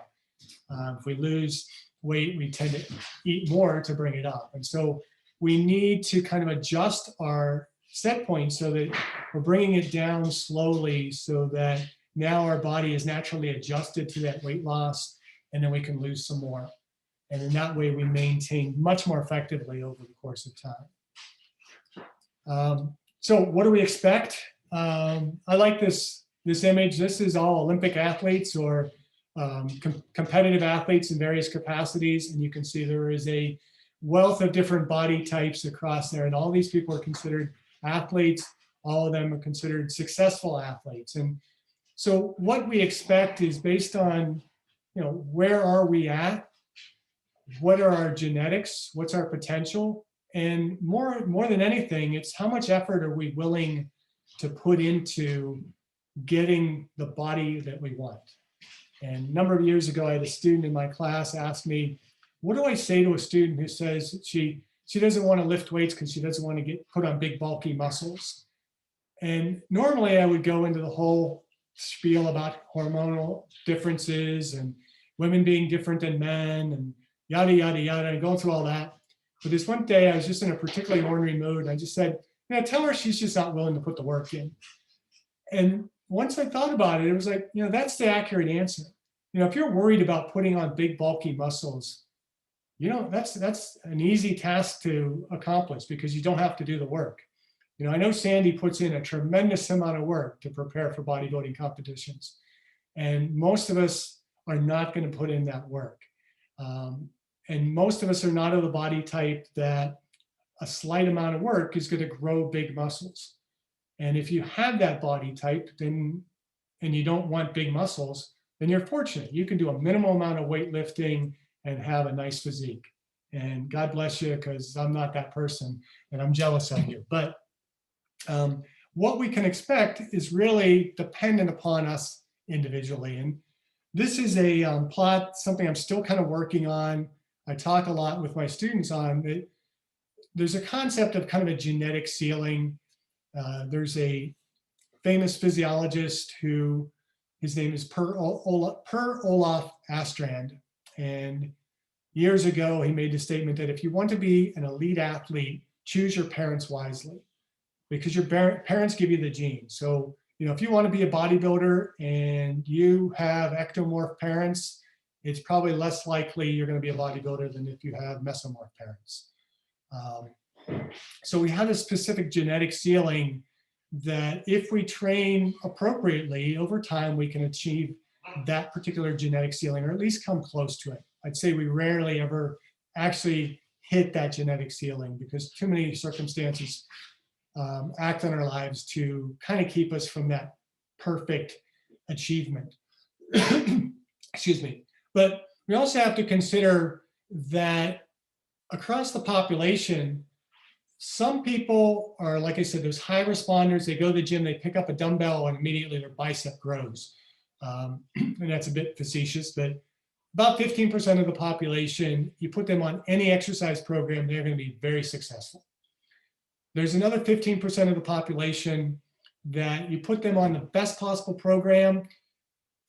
If we lose weight, we tend to eat more to bring it up. And so we need to kind of adjust our set point so that we're bringing it down slowly, so that now our body is naturally adjusted to that weight loss, and then we can lose some more. And in that way, we maintain much more effectively over the course of time. So what do we expect? I like this image. This is all Olympic athletes or competitive athletes in various capacities. And you can see there is a wealth of different body types across there. And all these people are considered athletes. All of them are considered successful athletes. And so what we expect is based on, where are we at? What are our genetics? What's our potential? And more than anything, it's how much effort are we willing to put into getting the body that we want. And a number of years ago, I had a student in my class ask me, what do I say to a student who says she doesn't want to lift weights because she doesn't want to get put on big, bulky muscles? And normally I would go into the whole spiel about hormonal differences and women being different than men and yada, yada, yada, and going through all that. But this one day, I was just in a particularly ornery mood. And I just said, tell her she's just not willing to put the work in. And once I thought about it, it was like, that's the accurate answer. If you're worried about putting on big, bulky muscles, that's an easy task to accomplish because you don't have to do the work. I know Sandy puts in a tremendous amount of work to prepare for bodybuilding competitions. And most of us are not going to put in that work. And most of us are not of the body type that a slight amount of work is going to grow big muscles. And if you have that body type, and you don't want big muscles, then you're fortunate. You can do a minimal amount of weightlifting and have a nice physique. And God bless you, because I'm not that person and I'm jealous of you. But what we can expect is really dependent upon us individually. And this is a plot, something I'm still kind of working on. I talk a lot with my students on it. There's a concept of kind of a genetic ceiling. There's a famous physiologist who, his name is Per Olaf Astrand. And years ago, he made the statement that if you want to be an elite athlete, choose your parents wisely, because your parents give you the genes. So, if you want to be a bodybuilder and you have ectomorph parents, it's probably less likely you're going to be a bodybuilder than if you have mesomorph parents. So we have a specific genetic ceiling that if we train appropriately over time, we can achieve that particular genetic ceiling, or at least come close to it. I'd say we rarely ever actually hit that genetic ceiling because too many circumstances act on our lives to kind of keep us from that perfect achievement. Excuse me. But we also have to consider that across the population, some people are, like I said, those high responders. They go to the gym, they pick up a dumbbell, and immediately their bicep grows. And that's a bit facetious, but about 15% of the population, you put them on any exercise program, they're going to be very successful. There's another 15% of the population that you put them on the best possible program,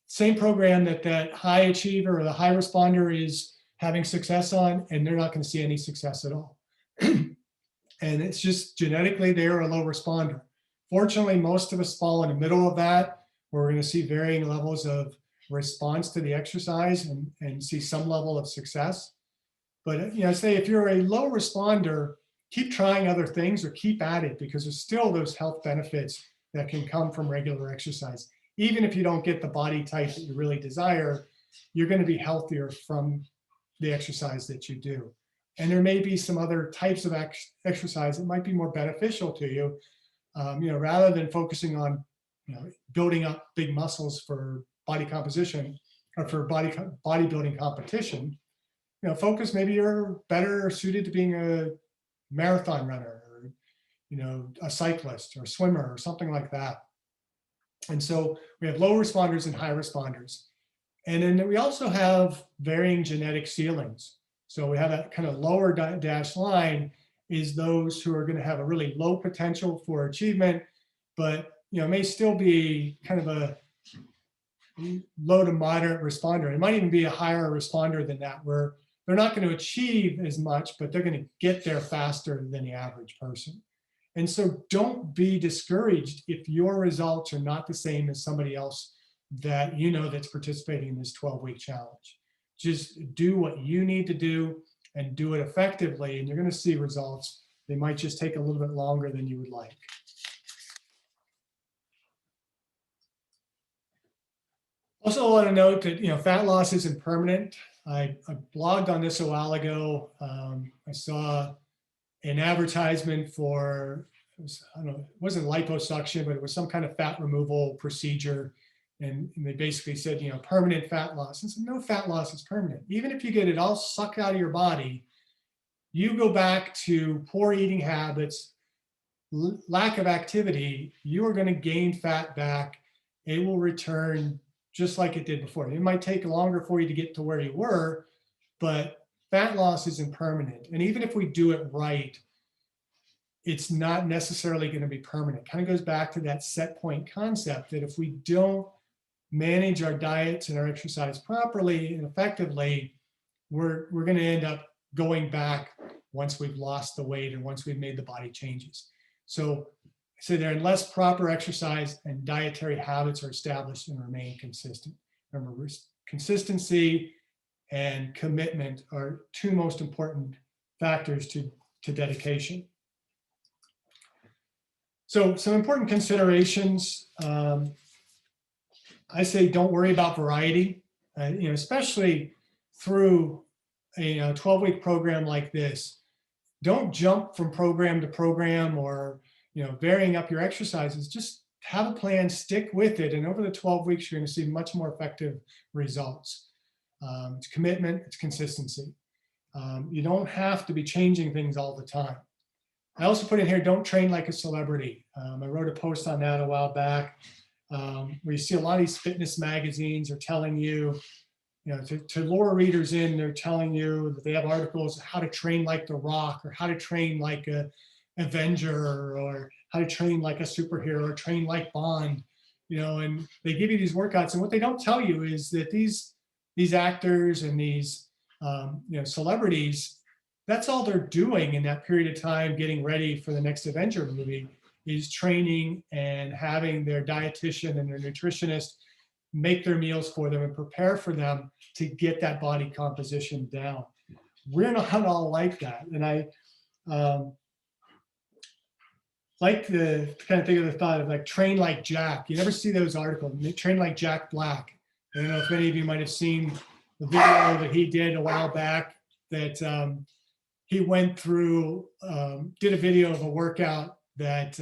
same program that that high achiever or the high responder is having success on, and they're not going to see any success at all. And it's just genetically, they're a low responder. Fortunately, most of us fall in the middle of that, where we're going to see varying levels of response to the exercise and see some level of success. But say if you're a low responder, keep trying other things or keep at it, because there's still those health benefits that can come from regular exercise. Even if you don't get the body type that you really desire, you're going to be healthier from the exercise that you do. And there may be some other types of exercise that might be more beneficial to you, rather than focusing on, building up big muscles for body composition or for bodybuilding competition. Focus, maybe you're better suited to being a marathon runner or, a cyclist or a swimmer or something like that. And so we have low responders and high responders. And then we also have varying genetic ceilings. So we have that kind of lower dashed line is those who are going to have a really low potential for achievement, but may still be kind of a low to moderate responder. It might even be a higher responder than that, where they're not going to achieve as much, but they're going to get there faster than the average person. And so don't be discouraged if your results are not the same as somebody else that that's participating in this 12-week challenge. Just do what you need to do and do it effectively, and you're going to see results. They might just take a little bit longer than you would like. Also, I want to note that fat loss isn't permanent. I blogged on this a while ago. I saw an advertisement for, it wasn't liposuction, but it was some kind of fat removal procedure. And they basically said, permanent fat loss. And so no fat loss is permanent. Even if you get it all sucked out of your body, you go back to poor eating habits, lack of activity, you are going to gain fat back. It will return just like it did before. It might take longer for you to get to where you were, but fat loss isn't permanent. And even if we do it right, it's not necessarily going to be permanent. It kind of goes back to that set point concept that if we don't manage our diets and our exercise properly and effectively, we're going to end up going back once we've lost the weight and once we've made the body changes. So there, unless proper exercise and dietary habits are established and remain consistent. Remember, consistency and commitment are two most important factors to dedication. So some important considerations. I say don't worry about variety, especially through a 12-week program like this. Don't jump from program to program or varying up your exercises. Just have a plan, stick with it, and over the 12 weeks, you're going to see much more effective results. It's commitment, it's consistency. You don't have to be changing things all the time. I also put in here, don't train like a celebrity. I wrote a post on that a while back, where you see a lot of these fitness magazines are telling you, to lure readers in, they're telling you that they have articles how to train like The Rock or how to train like a Avenger or how to train like a superhero or train like Bond, and they give you these workouts. And what they don't tell you is that these actors and these celebrities, that's all they're doing in that period of time getting ready for the next Avenger movie is training and having their dietitian and their nutritionist make their meals for them and prepare for them to get that body composition down. We're not all like that. And like the kind of think of the thought of like train like Jack. You never see those articles, train like Jack Black. I don't know if any of you might have seen the video that he did a while back that he went through, did a video of a workout that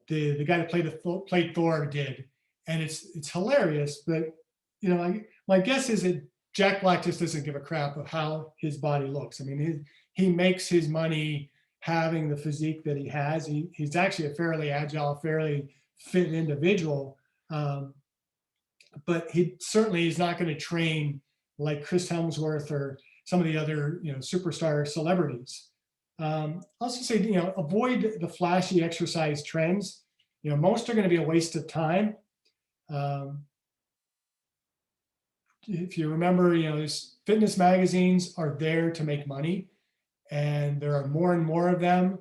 the guy that played Thor did. And it's hilarious, but my guess is that Jack Black just doesn't give a crap of how his body looks. I mean, he makes his money having the physique that he has. He's actually a fairly agile, fairly fit individual, but he certainly is not going to train like Chris Hemsworth or some of the other superstar celebrities. Also say avoid the flashy exercise trends. Most are going to be a waste of time. If you remember, fitness magazines are there to make money, and there are more and more of them,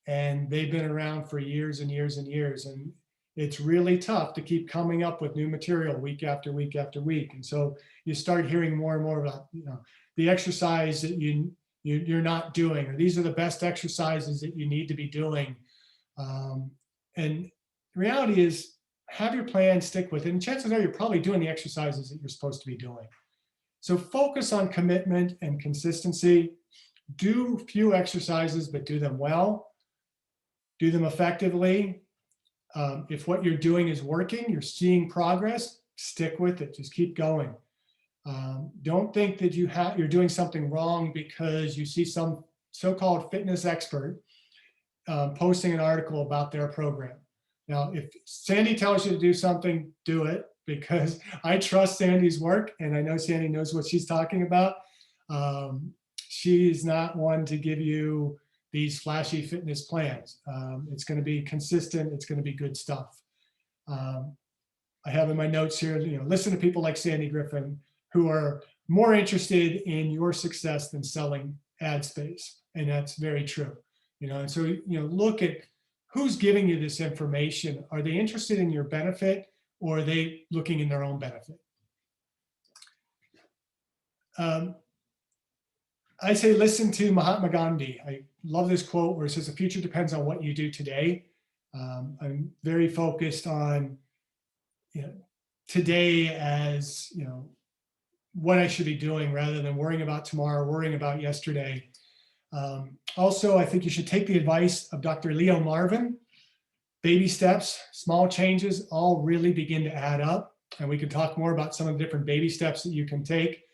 and they've been around for years and years and years. And it's really tough to keep coming up with new material week after week after week. And so you start hearing more and more about, the exercise that you're not doing, or these are the best exercises that you need to be doing. And the reality is, have your plan, stick with it, and chances are you're probably doing the exercises that you're supposed to be doing. So focus on commitment and consistency. Do few exercises, but do them well. Do them effectively. If what you're doing is working, you're seeing progress, stick with it. Just keep going. Don't think that you're doing something wrong because you see some so-called fitness expert posting an article about their program. Now, if Sandy tells you to do something, do it, because I trust Sandy's work and I know Sandy knows what she's talking about. She's not one to give you these flashy fitness plans. It's going to be consistent. It's going to be good stuff. I have in my notes here, listen to people like Sandy Griffin who are more interested in your success than selling ad space. And that's very true. And so, look at who's giving you this information. Are they interested in your benefit, or are they looking in their own benefit? I say listen to Mahatma Gandhi. I love this quote where it says, the future depends on what you do today. I'm very focused on today as what I should be doing rather than worrying about tomorrow, worrying about yesterday. Also, I think you should take the advice of Dr. Leo Marvin. Baby steps, small changes all really begin to add up. And we can talk more about some of the different baby steps that you can take.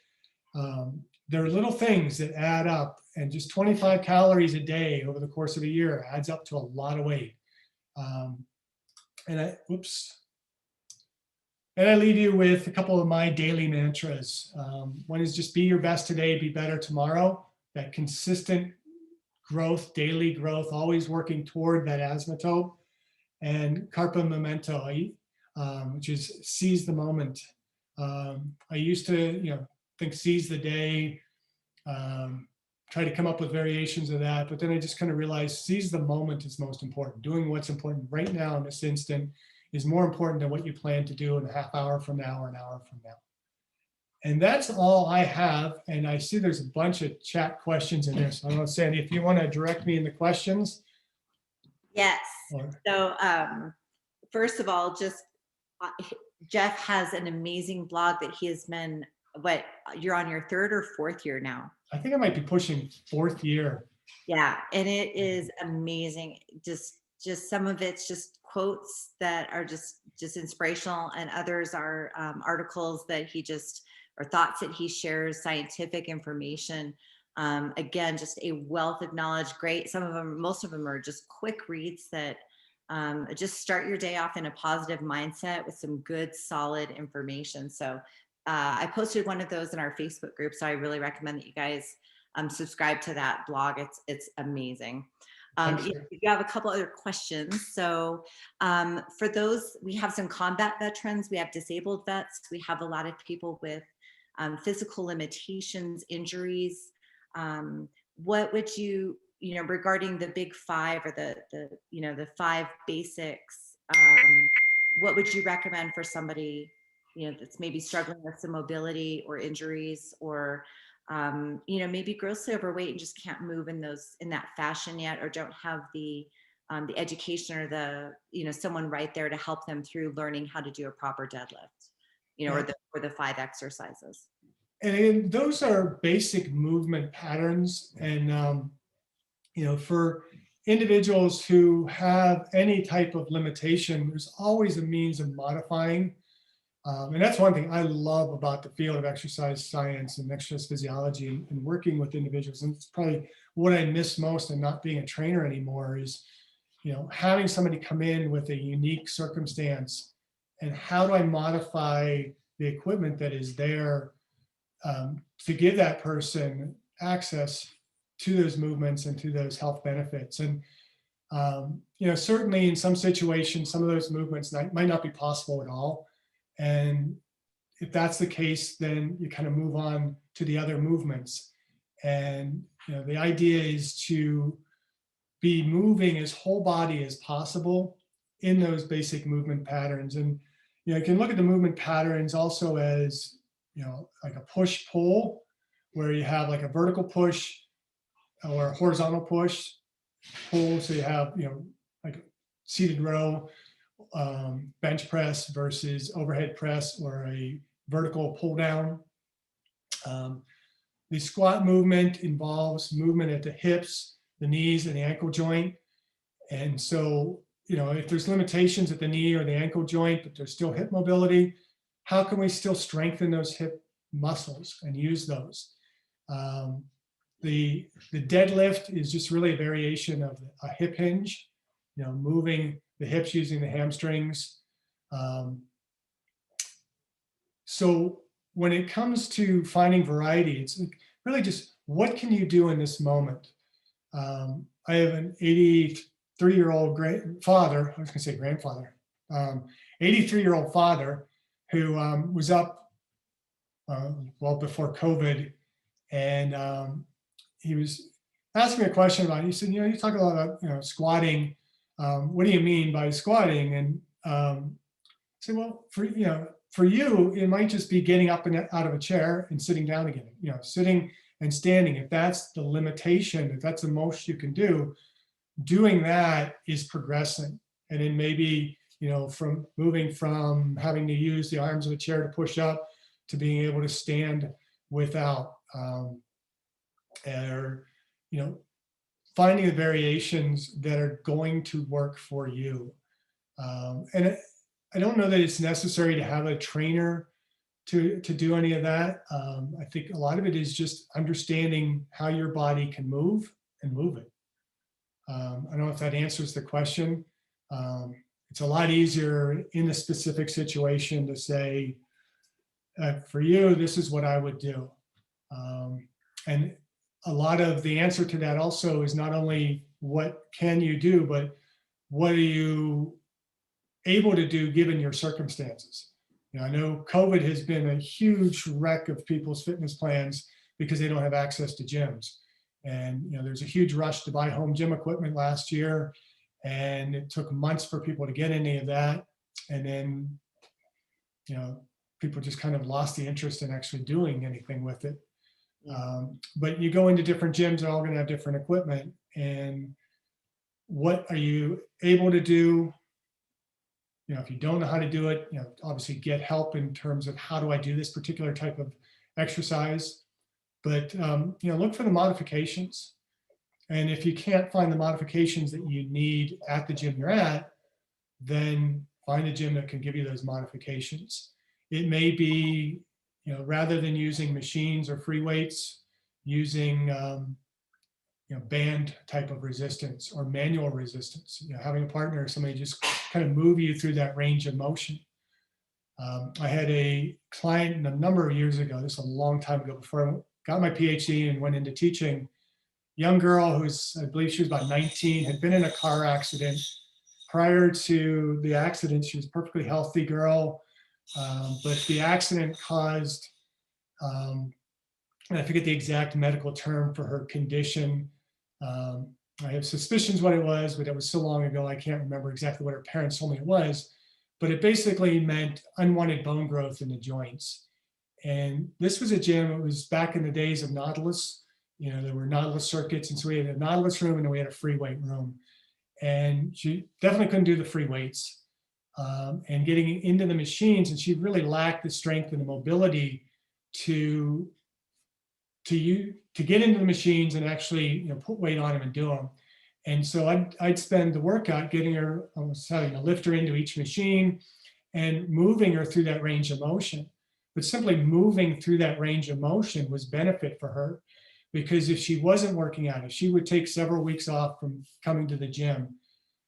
There are little things that add up, and just 25 calories a day over the course of a year adds up to a lot of weight. And I leave you with a couple of my daily mantras. One is just be your best today, be better tomorrow. That consistent growth, daily growth, always working toward that asymptote. And carpe memento, which is seize the moment. I used to, think seize the day, try to come up with variations of that, but then I just kind of realized seize the moment is most important. Doing what's important right now in this instant is more important than what you plan to do in a half hour from now or an hour from now. And that's all I have. And I see there's a bunch of chat questions in there. So I don't know, Sandy, if you want to direct me in the questions. Yes. So first of all, Jeff has an amazing blog that he has been, you're on your third or fourth year now? I think I might be pushing fourth year. Yeah, and it is amazing. Just some of it's just quotes that are just inspirational, and others are articles that or thoughts that he shares, scientific information. Again, just a wealth of knowledge. Great. Most of them are just quick reads that just start your day off in a positive mindset with some good, solid information. So I posted one of those in our Facebook group. So I really recommend that you guys subscribe to that blog. It's amazing. You have a couple other questions. So for those, we have some combat veterans, we have disabled vets, we have a lot of people with physical limitations, injuries. What would you, regarding the big five or the five basics, what would you recommend for somebody, that's maybe struggling with some mobility or injuries, or maybe grossly overweight and just can't move in that fashion yet, or don't have the the education or someone right there to help them through learning how to do a proper deadlift, Yeah. or the 5 exercises. And those are basic movement patterns. And, for individuals who have any type of limitation, there's always a means of modifying. And that's one thing I love about the field of exercise science and exercise physiology and working with individuals. And it's probably what I miss most in not being a trainer anymore is, having somebody come in with a unique circumstance and how do I modify the equipment that is there to give that person access to those movements and to those health benefits. And certainly in some situations, some of those movements might not be possible at all. And if that's the case, then you kind of move on to the other movements. And the idea is to be moving as whole body as possible in those basic movement patterns. And you can look at the movement patterns also as like a push pull, where you have like a vertical push or a horizontal push pull. So you have like a seated row, bench press versus overhead press, or a vertical pull down. The squat movement involves movement at the hips, the knees, and the ankle joint. And so, if there's limitations at the knee or the ankle joint, but there's still hip mobility, how can we still strengthen those hip muscles and use those? The deadlift is just really a variation of a hip hinge, moving the hips using the hamstrings. So when it comes to finding variety, it's really just what can you do in this moment? I have an 83-year-old father, I was going to say grandfather, 83-year-old father who was up well before COVID. And he was asking me a question about, he said, you talk a lot about, squatting. What do you mean by squatting? And I said, well, for you, it might just be getting up and out of a chair and sitting down again, sitting and standing. If that's the limitation, if that's the most you can do, doing that is progressing. And then maybe, from moving from having to use the arms of a chair to push up to being able to stand without, or, finding the variations that are going to work for you. And I don't know that it's necessary to have a trainer to do any of that. I think a lot of it is just understanding how your body can move and move it. I don't know if that answers the question. It's a lot easier in a specific situation to say, for you, this is what I would do. And a lot of the answer to that also is not only what can you do, but what are you able to do given your circumstances. I know COVID has been a huge wreck of people's fitness plans because they don't have access to gyms. And there's a huge rush to buy home gym equipment last year, and it took months for people to get any of that. And then, people just kind of lost the interest in actually doing anything with it. But you go into different gyms, they're all going to have different equipment. And what are you able to do? If you don't know how to do it, obviously get help in terms of how do I do this particular type of exercise. But, look for the modifications. And if you can't find the modifications that you need at the gym you're at, then find a gym that can give you those modifications. It may be, rather than using machines or free weights, using, band type of resistance or manual resistance, having a partner or somebody just kind of move you through that range of motion. I had a client a number of years ago, this is a long time ago, before I got my PhD and went into teaching, young girl who's, I believe she was about 19, had been in a car accident. Prior to the accident, she was a perfectly healthy girl, but the accident caused, and I forget the exact medical term for her condition. I have suspicions what it was, but it was so long ago, I can't remember exactly what her parents told me it was. But it basically meant unwanted bone growth in the joints. And this was a gym, it was back in the days of Nautilus. There were Nautilus circuits. And so we had a Nautilus room and then we had a free weight room. and she definitely couldn't do the free weights. And getting into the machines, and she really lacked the strength and the mobility to get into the machines and actually put weight on them and do them. And so I'd spend the workout getting her, almost having to lift her into each machine and moving her through that range of motion. But simply moving through that range of motion was benefit for her, because if she wasn't working out, if she would take several weeks off from coming to the gym,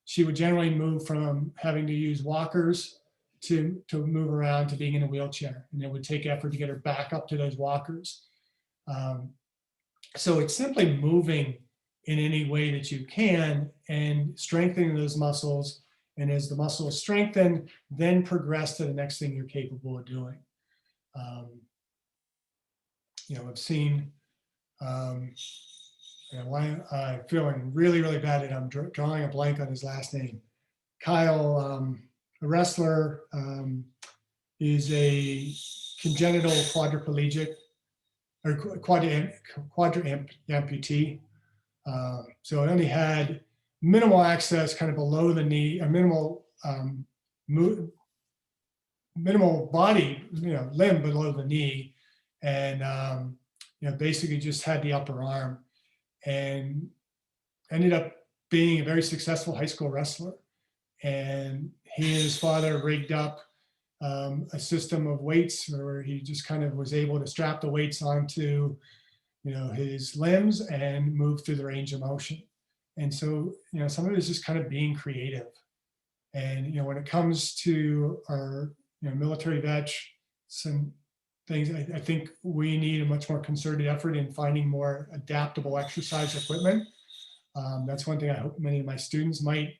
she would generally move from having to use walkers to move around to being in a wheelchair. And it would take effort to get her back up to those walkers. So it's simply moving in any way that you can and strengthening those muscles. And as the muscles strengthen, then progress to the next thing you're capable of doing. I've seen, I'm feeling really, really bad that I'm drawing a blank on his last name. Kyle, a wrestler, is a congenital quadriplegic or quadra amputee. So it only had minimal access kind of below the knee, or minimal body, limb below the knee. And, basically just had the upper arm, and ended up being a very successful high school wrestler. And he and his father rigged up a system of weights where he just kind of was able to strap the weights onto, his limbs and move through the range of motion. And so, some of it is just kind of being creative. And, when it comes to our, military vets, some things, I think we need a much more concerted effort in finding more adaptable exercise equipment. That's one thing I hope many of my students might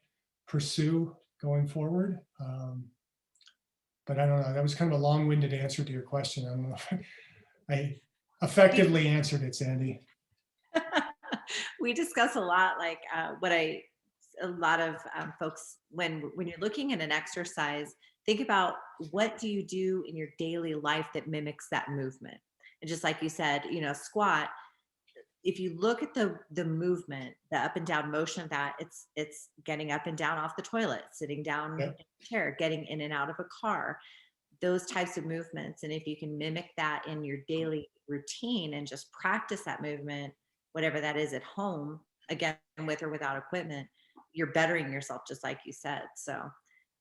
pursue going forward. But I don't know, that was kind of a long-winded answer to your question. I don't know if I effectively answered it, Sandy. We discuss a lot, like a lot of folks, when you're looking at an exercise, think about what do you do in your daily life that mimics that movement. And just like you said, squat, if you look at the movement, the up and down motion of that, it's getting up and down off the toilet, sitting down in a chair, getting in and out of a car, those types of movements. And if you can mimic that in your daily routine and just practice that movement, whatever that is at home, again, with or without equipment, you're bettering yourself, just like you said. So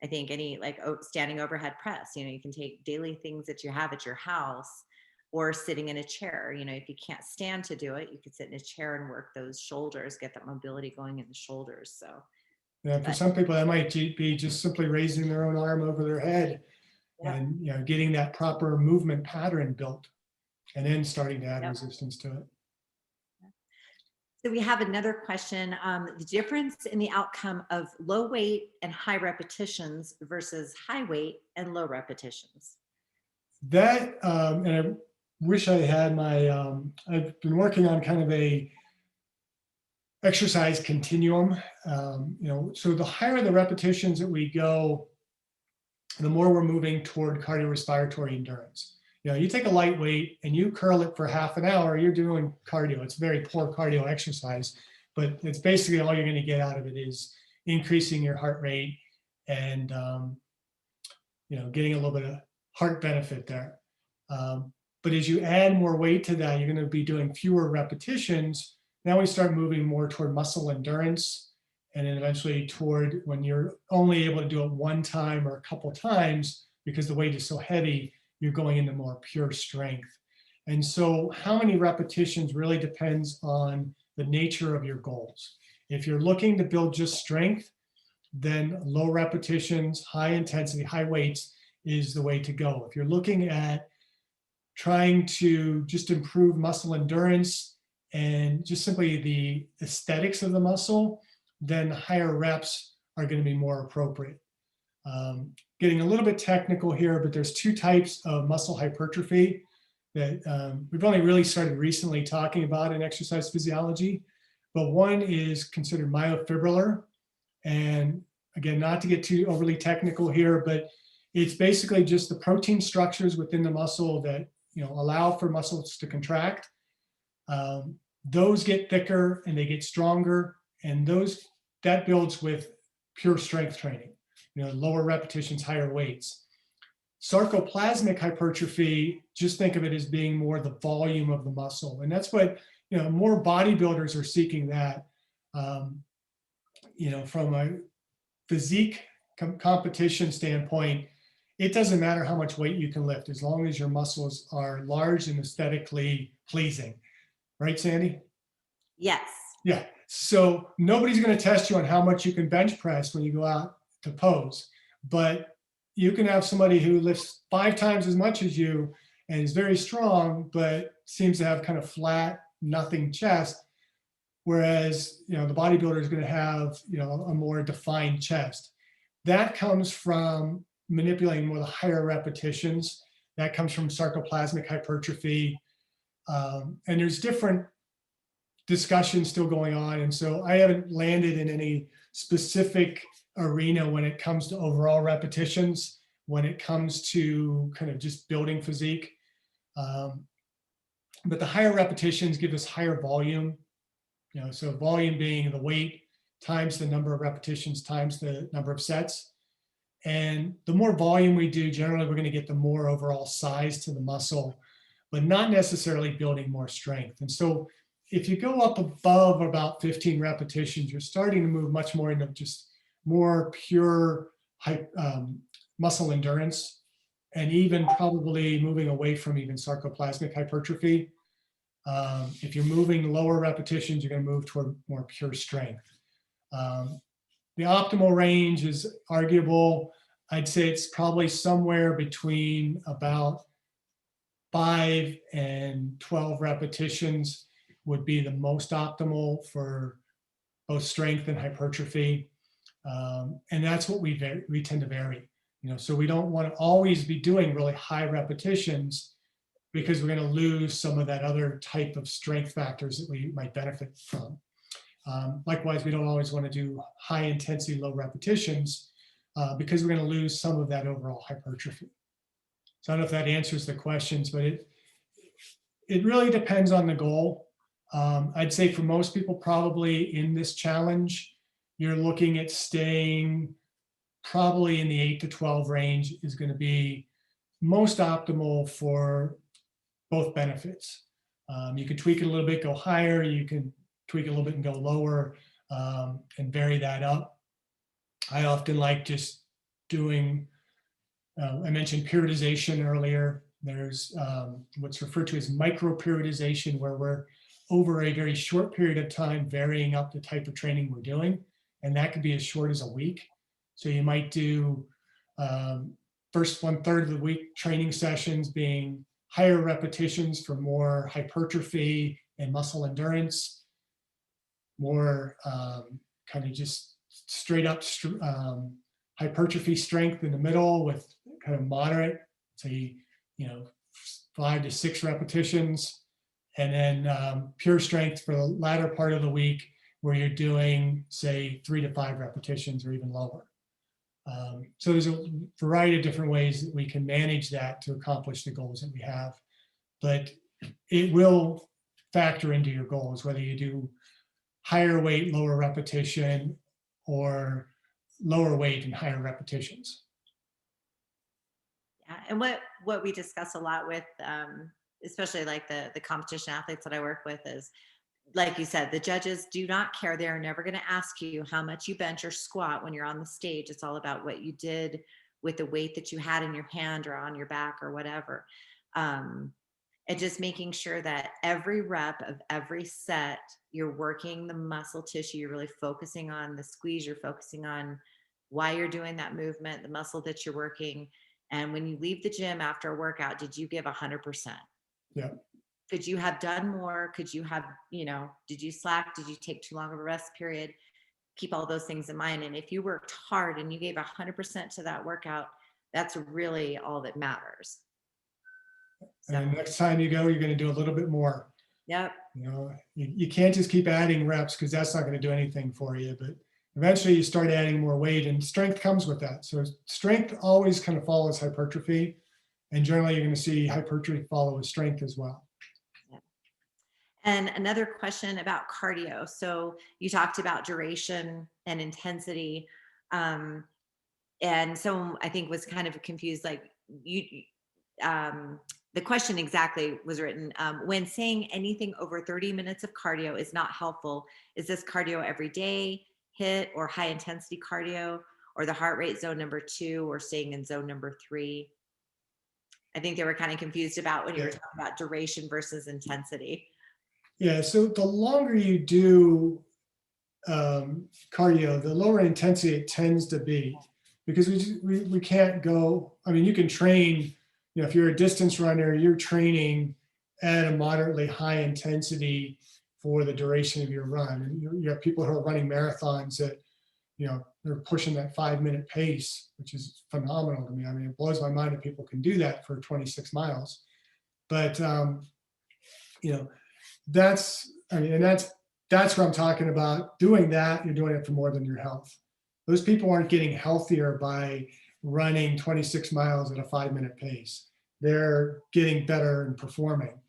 I think any standing overhead press, you can take daily things that you have at your house, or sitting in a chair. If you can't stand to do it, you could sit in a chair and work those shoulders, get that mobility going in the shoulders. So yeah, for some people that might be just simply raising their own arm over their head, and getting that proper movement pattern built, and then starting to add resistance to it. So we have another question, the difference in the outcome of low weight and high repetitions versus high weight and low repetitions. That, and I wish I had my, I've been working on kind of a exercise continuum. So the higher the repetitions that we go, the more we're moving toward cardiorespiratory endurance. You take a light weight and you curl it for half an hour, you're doing cardio. It's very poor cardio exercise, but it's basically all you're going to get out of it is increasing your heart rate and, getting a little bit of heart benefit there. But as you add more weight to that, you're going to be doing fewer repetitions. Now we start moving more toward muscle endurance, and then eventually toward when you're only able to do it one time or a couple times because the weight is so heavy, you're going into more pure strength. And so how many repetitions really depends on the nature of your goals. If you're looking to build just strength, then low repetitions, high intensity, high weights is the way to go. If you're looking at trying to just improve muscle endurance and just simply the aesthetics of the muscle, then higher reps are going to be more appropriate. Getting a little bit technical here, but there's two types of muscle hypertrophy that we've only really started recently talking about in exercise physiology. But one is considered myofibrillar. And again, not to get too overly technical here, but it's basically just the protein structures within the muscle that allow for muscles to contract. Those get thicker and they get stronger, and those that builds with pure strength training, lower repetitions, higher weights. Sarcoplasmic hypertrophy, just think of it as being more the volume of the muscle. And that's what, more bodybuilders are seeking that, from a physique competition standpoint, it doesn't matter how much weight you can lift as long as your muscles are large and aesthetically pleasing. Right, Sandy? Yes. Yeah. So nobody's going to test you on how much you can bench press when you go out to pose, but you can have somebody who lifts 5 times as much as you and is very strong, but seems to have kind of flat, nothing chest. Whereas, the bodybuilder is going to have, a more defined chest. That comes from manipulating more the higher repetitions. That comes from sarcoplasmic hypertrophy. And there's different discussions still going on. And so I haven't landed in any specific arena when it comes to overall repetitions, when it comes to kind of just building physique. But the higher repetitions give us higher volume. So volume being the weight times the number of repetitions times the number of sets. And the more volume we do, generally we're going to get the more overall size to the muscle, but not necessarily building more strength. And so if you go up above about 15 repetitions, you're starting to move much more into just more pure muscle endurance, and even probably moving away from even sarcoplasmic hypertrophy. If you're moving lower repetitions, you're going to move toward more pure strength. The optimal range is arguable. I'd say it's probably somewhere between about 5 and 12 repetitions would be the most optimal for both strength and hypertrophy. And that's what we tend to vary. So we don't want to always be doing really high repetitions, because we're going to lose some of that other type of strength factors that we might benefit from. Likewise, we don't always want to do high intensity, low repetitions, because we're going to lose some of that overall hypertrophy. So I don't know if that answers the questions, but it really depends on the goal. I'd say for most people probably in this challenge, you're looking at staying probably in the 8 to 12 range is going to be most optimal for both benefits. You can tweak it a little bit, go higher. You can tweak it a little bit and go lower, and vary that up. I often like just doing, I mentioned periodization earlier. There's what's referred to as micro periodization, where we're over a very short period of time varying up the type of training we're doing. And that could be as short as a week. So you might do first 1/3 of the week training sessions being higher repetitions for more hypertrophy and muscle endurance, more kind of just straight up hypertrophy strength in the middle with kind of moderate, say, 5 to 6 repetitions, and then pure strength for the latter part of the week, where you're doing, say, 3 to 5 repetitions or even lower. So there's a variety of different ways that we can manage that to accomplish the goals that we have, but it will factor into your goals, whether you do higher weight, lower repetition, or lower weight and higher repetitions. Yeah, and what we discuss a lot with, especially like the competition athletes that I work with, is, like you said, the judges do not care. They're never going to ask you how much you bench or squat when you're on the stage. It's all about what you did with the weight that you had in your hand or on your back or whatever. And just making sure that every rep of every set, you're working the muscle tissue. You're really focusing on the squeeze. You're focusing on why you're doing that movement, the muscle that you're working. And when you leave the gym after a workout, did you give 100%? Yeah. Could you have done more? Could you have, did you slack? Did you take too long of a rest period? Keep all those things in mind. And if you worked hard and you gave 100% to that workout, that's really all that matters. So, and next time you go, you're going to do a little bit more. Yep. You can't just keep adding reps, because that's not going to do anything for you. But eventually you start adding more weight, and strength comes with that. So strength always kind of follows hypertrophy. And generally you're going to see hypertrophy follow with strength as well. And another question about cardio. So you talked about duration and intensity. Um, and so I think was kind of confused, like um, the question exactly was written, when saying anything over 30 minutes of cardio is not helpful, is this cardio every day, hit or high intensity cardio, or the heart rate zone number 2, or staying in zone number 3? I think they were kind of confused about when you were Yeah. talking about duration versus intensity. Yeah. So the longer you do cardio, the lower intensity it tends to be, because we can't go. I mean, you can train. You know, if you're a distance runner, you're training at a moderately high intensity for the duration of your run. And you have people who are running marathons that, you know, they're pushing that 5-minute pace, which is phenomenal to me. I mean, it blows my mind that people can do that for 26 miles. But you know, that's, I mean, and that's what I'm talking about. Doing that, you're doing it for more than your health. Those people aren't getting healthier by running 26 miles at a 5-minute pace. They're getting better and performing.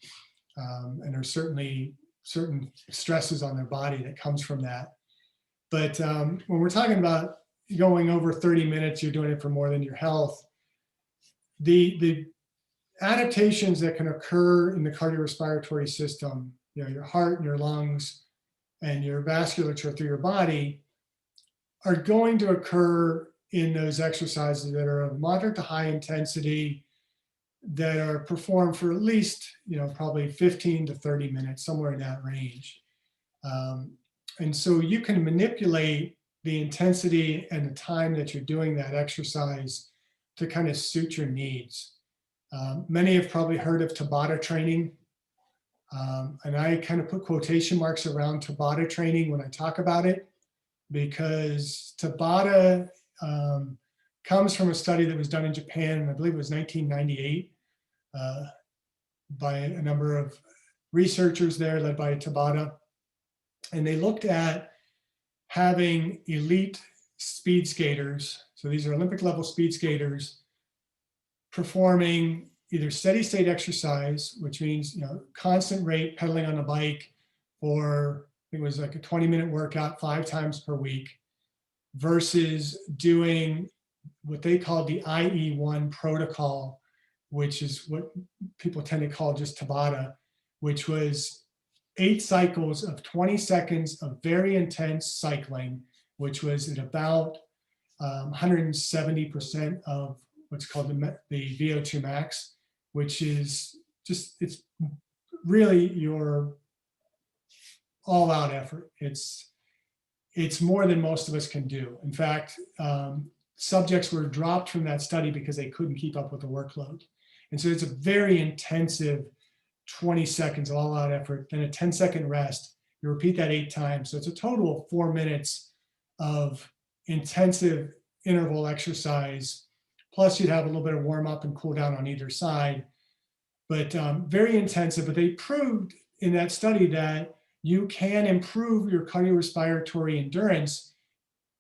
And there's certainly certain stresses on their body that comes from that. But when we're talking about going over 30 minutes, you're doing it for more than your health. The adaptations that can occur in the cardiorespiratory system, you know, your heart and your lungs and your vasculature through your body, are going to occur in those exercises that are of moderate to high intensity, that are performed for at least, you know, probably 15 to 30 minutes, somewhere in that range. Um, and so you can manipulate the intensity and the time that you're doing that exercise to kind of suit your needs. Many have probably heard of Tabata training. And I kind of put quotation marks around Tabata training when I talk about it, because Tabata comes from a study that was done in Japan, I believe it was 1998, by a number of researchers there led by Tabata. And they looked at having elite speed skaters, so these are Olympic level speed skaters, performing either steady state exercise, which means, you know, constant rate pedaling on a bike for, it was like a 20-minute workout 5 times per week, versus doing what they call the IE1 protocol, which is what people tend to call just Tabata, which was 8 cycles of 20 seconds of very intense cycling, which was at about 170% of what's called the VO2 max, which is just, it's really your all out effort. It's more than most of us can do. In fact, subjects were dropped from that study because they couldn't keep up with the workload. And so it's a very intensive 20 seconds of all out effort, then a 10-second rest. You repeat that 8 times. So it's a total of 4 minutes of intensive interval exercise. Plus you'd have a little bit of warm up and cool down on either side, but very intensive. But they proved in that study that you can improve your cardiorespiratory endurance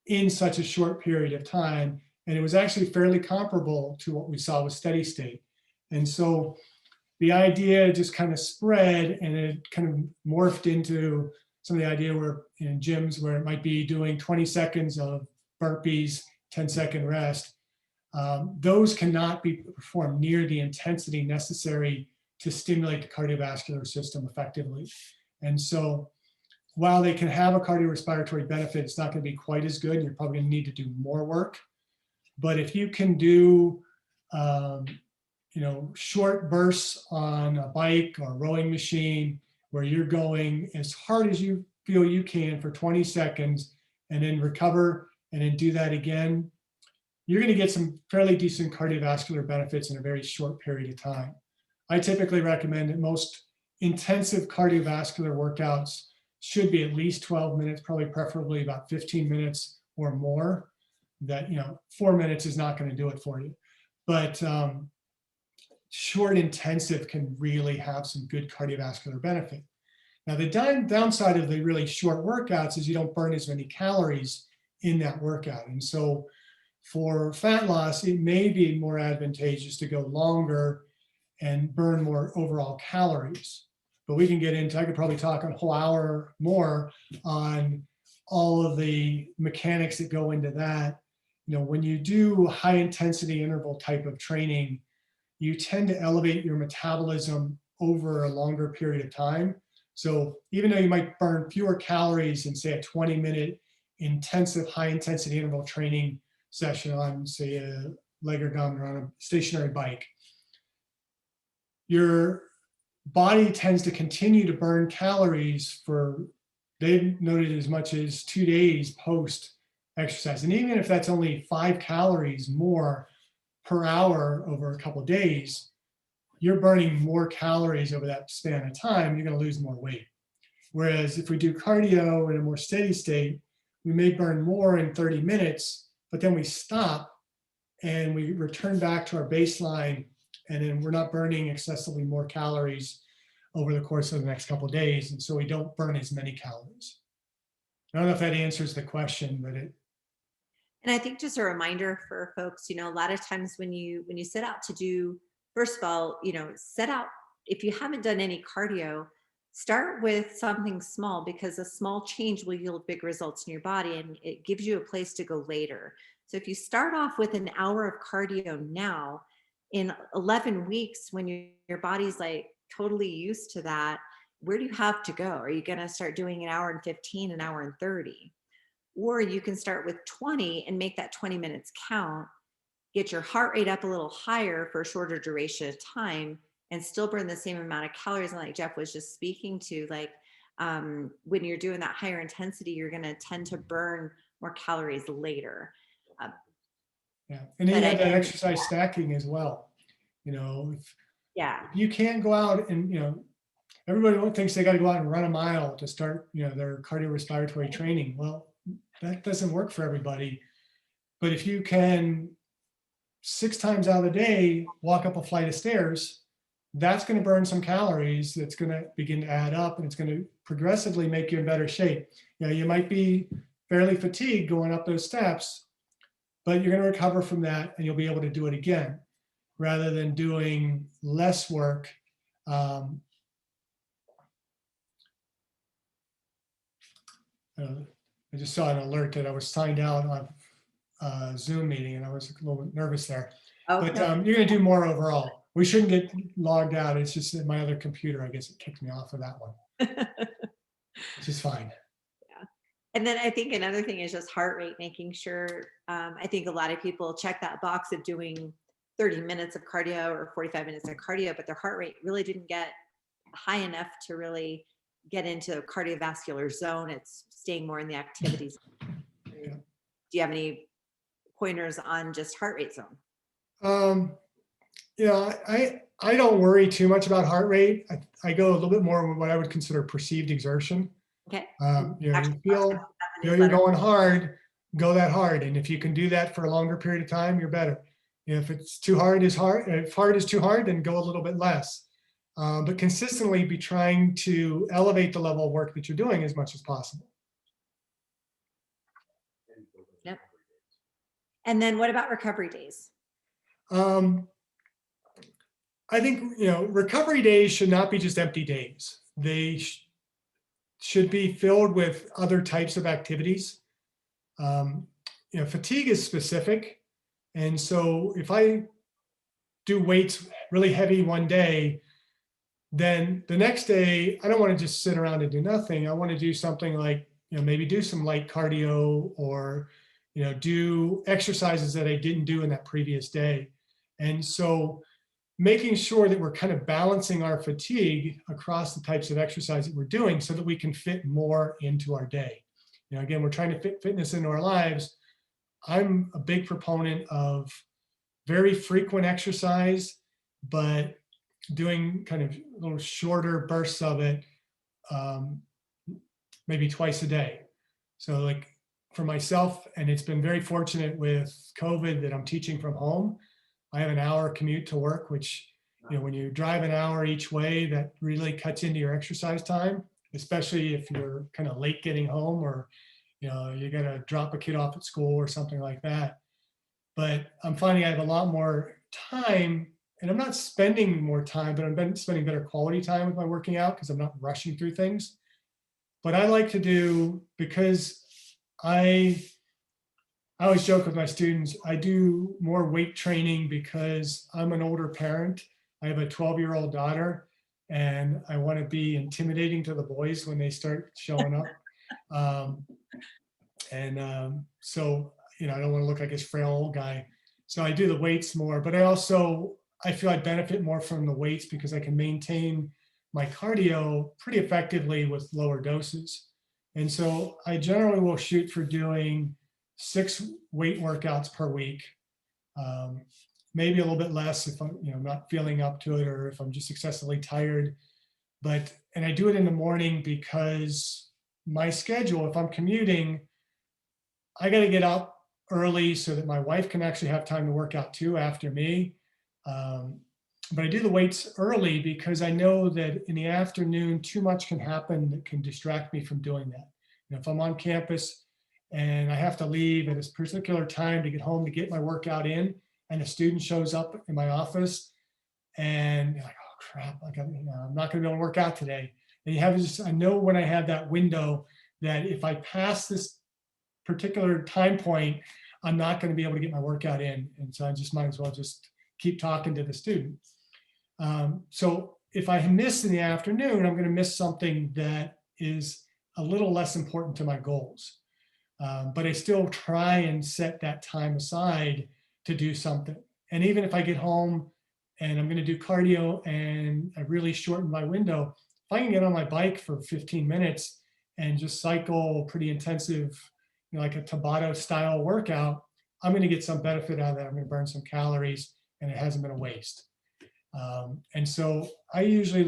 in such a short period of time. And it was actually fairly comparable to what we saw with steady state. And so the idea just kind of spread, and it kind of morphed into some of the idea where in gyms where it might be doing 20 seconds of burpees, 10-second rest. Those cannot be performed near the intensity necessary to stimulate the cardiovascular system effectively. And so while they can have a cardiorespiratory benefit, it's not going to be quite as good. You're probably going to need to do more work. But if you can do you know, short bursts on a bike or rowing machine where you're going as hard as you feel you can for 20 seconds and then recover and then do that again, you're going to get some fairly decent cardiovascular benefits in a very short period of time. I typically recommend that most intensive cardiovascular workouts should be at least 12 minutes, probably preferably about 15 minutes or more. That, you know, 4 minutes is not going to do it for you. But short intensive can really have some good cardiovascular benefit. Now, the downside of the really short workouts is you don't burn as many calories in that workout. And so for fat loss, it may be more advantageous to go longer and burn more overall calories. but we can get into, I could probably talk a whole hour more on all of the mechanics that go into that. When you do high intensity interval type of training, you tend to elevate your metabolism over a longer period of time. So even though you might burn fewer calories in, say, a 20-minute intensive high intensity interval training session on, say, a leg ergometer or on a stationary bike, your body tends to continue to burn calories for, they've noted, as much as 2 days post exercise. And even if that's only 5 calories more per hour over a couple of days, you're burning more calories over that span of time. You're going to lose more weight. Whereas if we do cardio in a more steady state, we may burn more in 30 minutes, but then we stop and we return back to our baseline, and then we're not burning excessively more calories over the course of the next couple of days. And so we don't burn as many calories. I don't know if that answers the question, but it. And I think just a reminder for folks, a lot of times when you set out to do, first of all, set out, if you haven't done any cardio, start with something small, because a small change will yield big results in your body, and it gives you a place to go later. So if you start off with an hour of cardio now, in 11 weeks, when your body's like totally used to that, where do you have to go? Are you going to start doing an hour and 15, an hour and 30? Or you can start with 20 and make that 20 minutes count, get your heart rate up a little higher for a shorter duration of time, and still burn the same amount of calories. And like Jeff was just speaking to, like when you're doing that higher intensity, you're going to tend to burn more calories later. Yeah, and then you have that exercise stacking as well. If you can't go out and, everybody thinks they got to go out and run a mile to start, their cardiorespiratory training. Well, that doesn't work for everybody. But if you can 6 times out of the day walk up a flight of stairs, that's going to burn some calories. That's going to begin to add up, and it's going to progressively make you in better shape. You might be fairly fatigued going up those steps, but you're going to recover from that, and you'll be able to do it again, rather than doing less work. I just saw an alert that I was signed out on a Zoom meeting, and I was a little bit nervous there. Okay. But you're going to do more overall. We shouldn't get logged out. It's just that my other computer, I guess, it kicked me off of that one, which is fine. And then I think another thing is just heart rate, making sure, I think a lot of people check that box of doing 30 minutes of cardio or 45 minutes of cardio, but their heart rate really didn't get high enough to really get into a cardiovascular zone. It's staying more in the activities. Yeah. Do you have any pointers on just heart rate zone? I don't worry too much about heart rate. I go a little bit more with what I would consider perceived exertion. Okay. You feel you're going hard, go that hard. And if you can do that for a longer period of time, you're better. If it's too hard, if hard is too hard, then go a little bit less. But consistently be trying to elevate the level of work that you're doing as much as possible. Yep. And then what about recovery days? I think, recovery days should not be just empty days. They should be filled with other types of activities. Fatigue is specific. And so if I do weights really heavy one day, then the next day, I don't want to just sit around and do nothing. I want to do something like, maybe do some light cardio, or, do exercises that I didn't do in that previous day. And so making sure that we're kind of balancing our fatigue across the types of exercise that we're doing so that we can fit more into our day. Again, we're trying to fit fitness into our lives. I'm a big proponent of very frequent exercise, but doing kind of little shorter bursts of it, maybe twice a day. So like for myself, and it's been very fortunate with COVID that I'm teaching from home. I have an hour commute to work, which, when you drive an hour each way, that really cuts into your exercise time, especially if you're kind of late getting home, or, you're going to drop a kid off at school or something like that. But I'm finding I have a lot more time and I'm not spending more time, but I'm spending better quality time with my working out because I'm not rushing through things. But I like to do, because I I always joke with my students, I do more weight training because I'm an older parent. I have a 12-year-old daughter, and I want to be intimidating to the boys when they start showing up. Um, so, I don't want to look like this frail old guy. So I do the weights more, but I feel I benefit more from the weights because I can maintain my cardio pretty effectively with lower doses. And so I generally will shoot for doing 6 weight workouts per week. Um, Maybe a little bit less if I'm, not feeling up to it, or if I'm just excessively tired. And I do it in the morning because my schedule, if I'm commuting, I got to get up early so that my wife can actually have time to work out too after me. Um, but I do the weights early because I know that in the afternoon, too much can happen that can distract me from doing that. If I'm on campus and I have to leave at a particular time to get home to get my workout in, and a student shows up in my office and you're like, oh crap, I'm not going to be able to work out today. And I know when I have that window that if I pass this particular time point, I'm not going to be able to get my workout in. And so I just might as well just keep talking to the student. So if I miss in the afternoon, I'm going to miss something that is a little less important to my goals. But I still try and set that time aside to do something. And even if I get home and I'm going to do cardio and I really shorten my window, if I can get on my bike for 15 minutes and just cycle pretty intensive, like a Tabata style workout, I'm going to get some benefit out of that. I'm going to burn some calories and it hasn't been a waste. And so I usually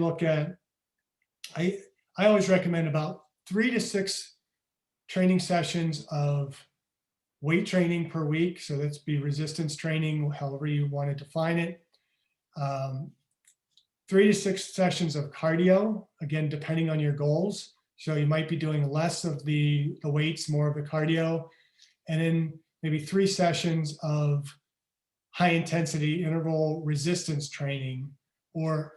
I always recommend about 3 to 6 training sessions of weight training per week. So that's be resistance training, however you want to define it. 3 to 6 sessions of cardio, again, depending on your goals. So you might be doing less of the weights, more of the cardio, and then maybe 3 sessions of high intensity interval resistance training, or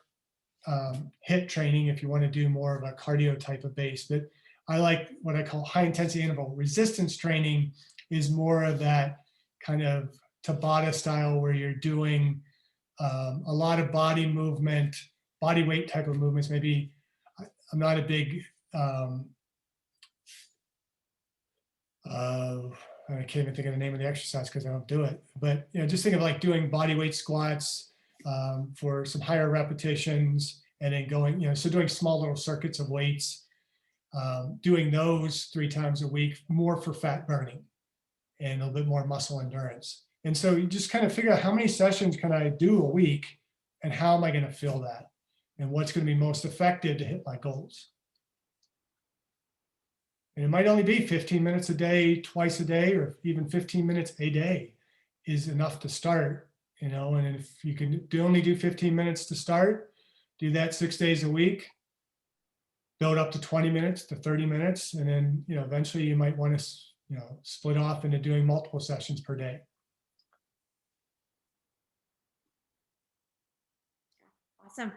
HIIT training if you want to do more of a cardio type of base. But I like what I call high intensity interval resistance training, is more of that kind of Tabata style where you're doing a lot of body movement, body weight type of movements. Maybe I'm not a big, I can't even think of the name of the exercise because I don't do it. But just think of like doing body weight squats for some higher repetitions, and then going, so doing small little circuits of weights, doing those 3 times a week, more for fat burning and a little bit more muscle endurance. And so you just kind of figure out how many sessions can I do a week, and how am I going to fill that, and what's going to be most effective to hit my goals. And it might only be 15 minutes a day, twice a day, or even 15 minutes a day is enough to start, and if you can only do 15 minutes to start, do that 6 days a week, build up to 20 minutes to 30 minutes. And then, eventually you might want to, split off into doing multiple sessions per day. Awesome.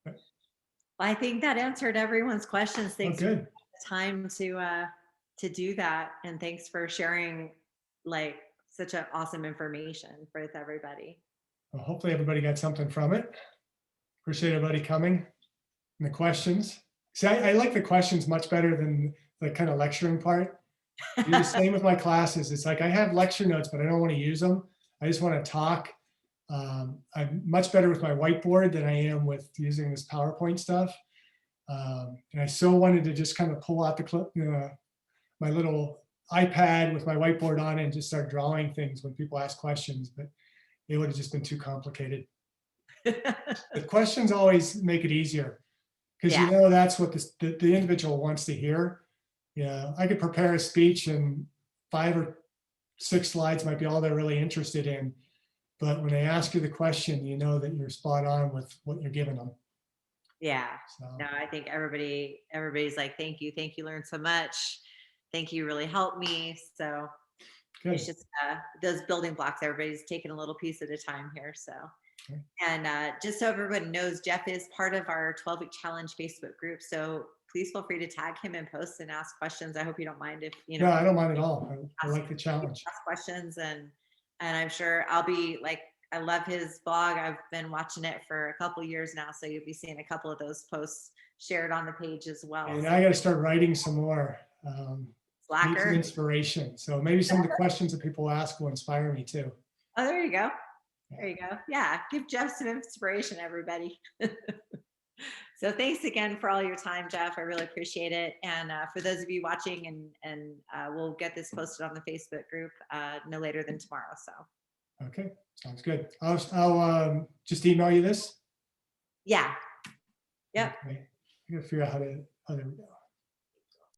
Well, I think that answered everyone's questions. Thanks for the time to do that. And thanks for sharing like such an awesome information with everybody. Well, hopefully everybody got something from it. Appreciate everybody coming and the questions. See, I like the questions much better than the kind of lecturing part. I do the same with my classes. It's like I have lecture notes, but I don't want to use them. I just want to talk. I'm much better with my whiteboard than I am with using this PowerPoint stuff. And I so wanted to just kind of pull out the clip, my little iPad with my whiteboard on it and just start drawing things when people ask questions, but it would have just been too complicated. The questions always make it easier because that's what the individual wants to hear. I could prepare a speech and 5 or 6 slides might be all they're really interested in. But when they ask you the question, you know that you're spot on with what you're giving them. Yeah. So. No, I think everybody's like, thank you, learned so much. Thank you, really helped me. So good. It's just those building blocks. Everybody's taking a little piece at a time here. So Okay. And just so everyone knows, Jeff is part of our 12-week challenge Facebook group. So please feel free to tag him and post and ask questions. I hope you don't mind if, you know, No, I don't mind at all. I like the challenge. ask questions, and I'm sure I'll be like, I love his blog. I've been watching it for a couple years now, so you'll be seeing a couple of those posts shared on the page as well. And So, I got to start writing some more. Need some Slacker. inspiration. So maybe some of the questions that people ask will inspire me too. Oh, there you go. There you go. Yeah, give Jeff some inspiration, everybody. So thanks again for all your time, Jeff. I really appreciate it. And for those of you watching, and we'll get this posted on the Facebook group no later than tomorrow. So Okay, sounds good. I'll just email you this. yeah. Yep. Okay. I gotta figure out how to, there we go.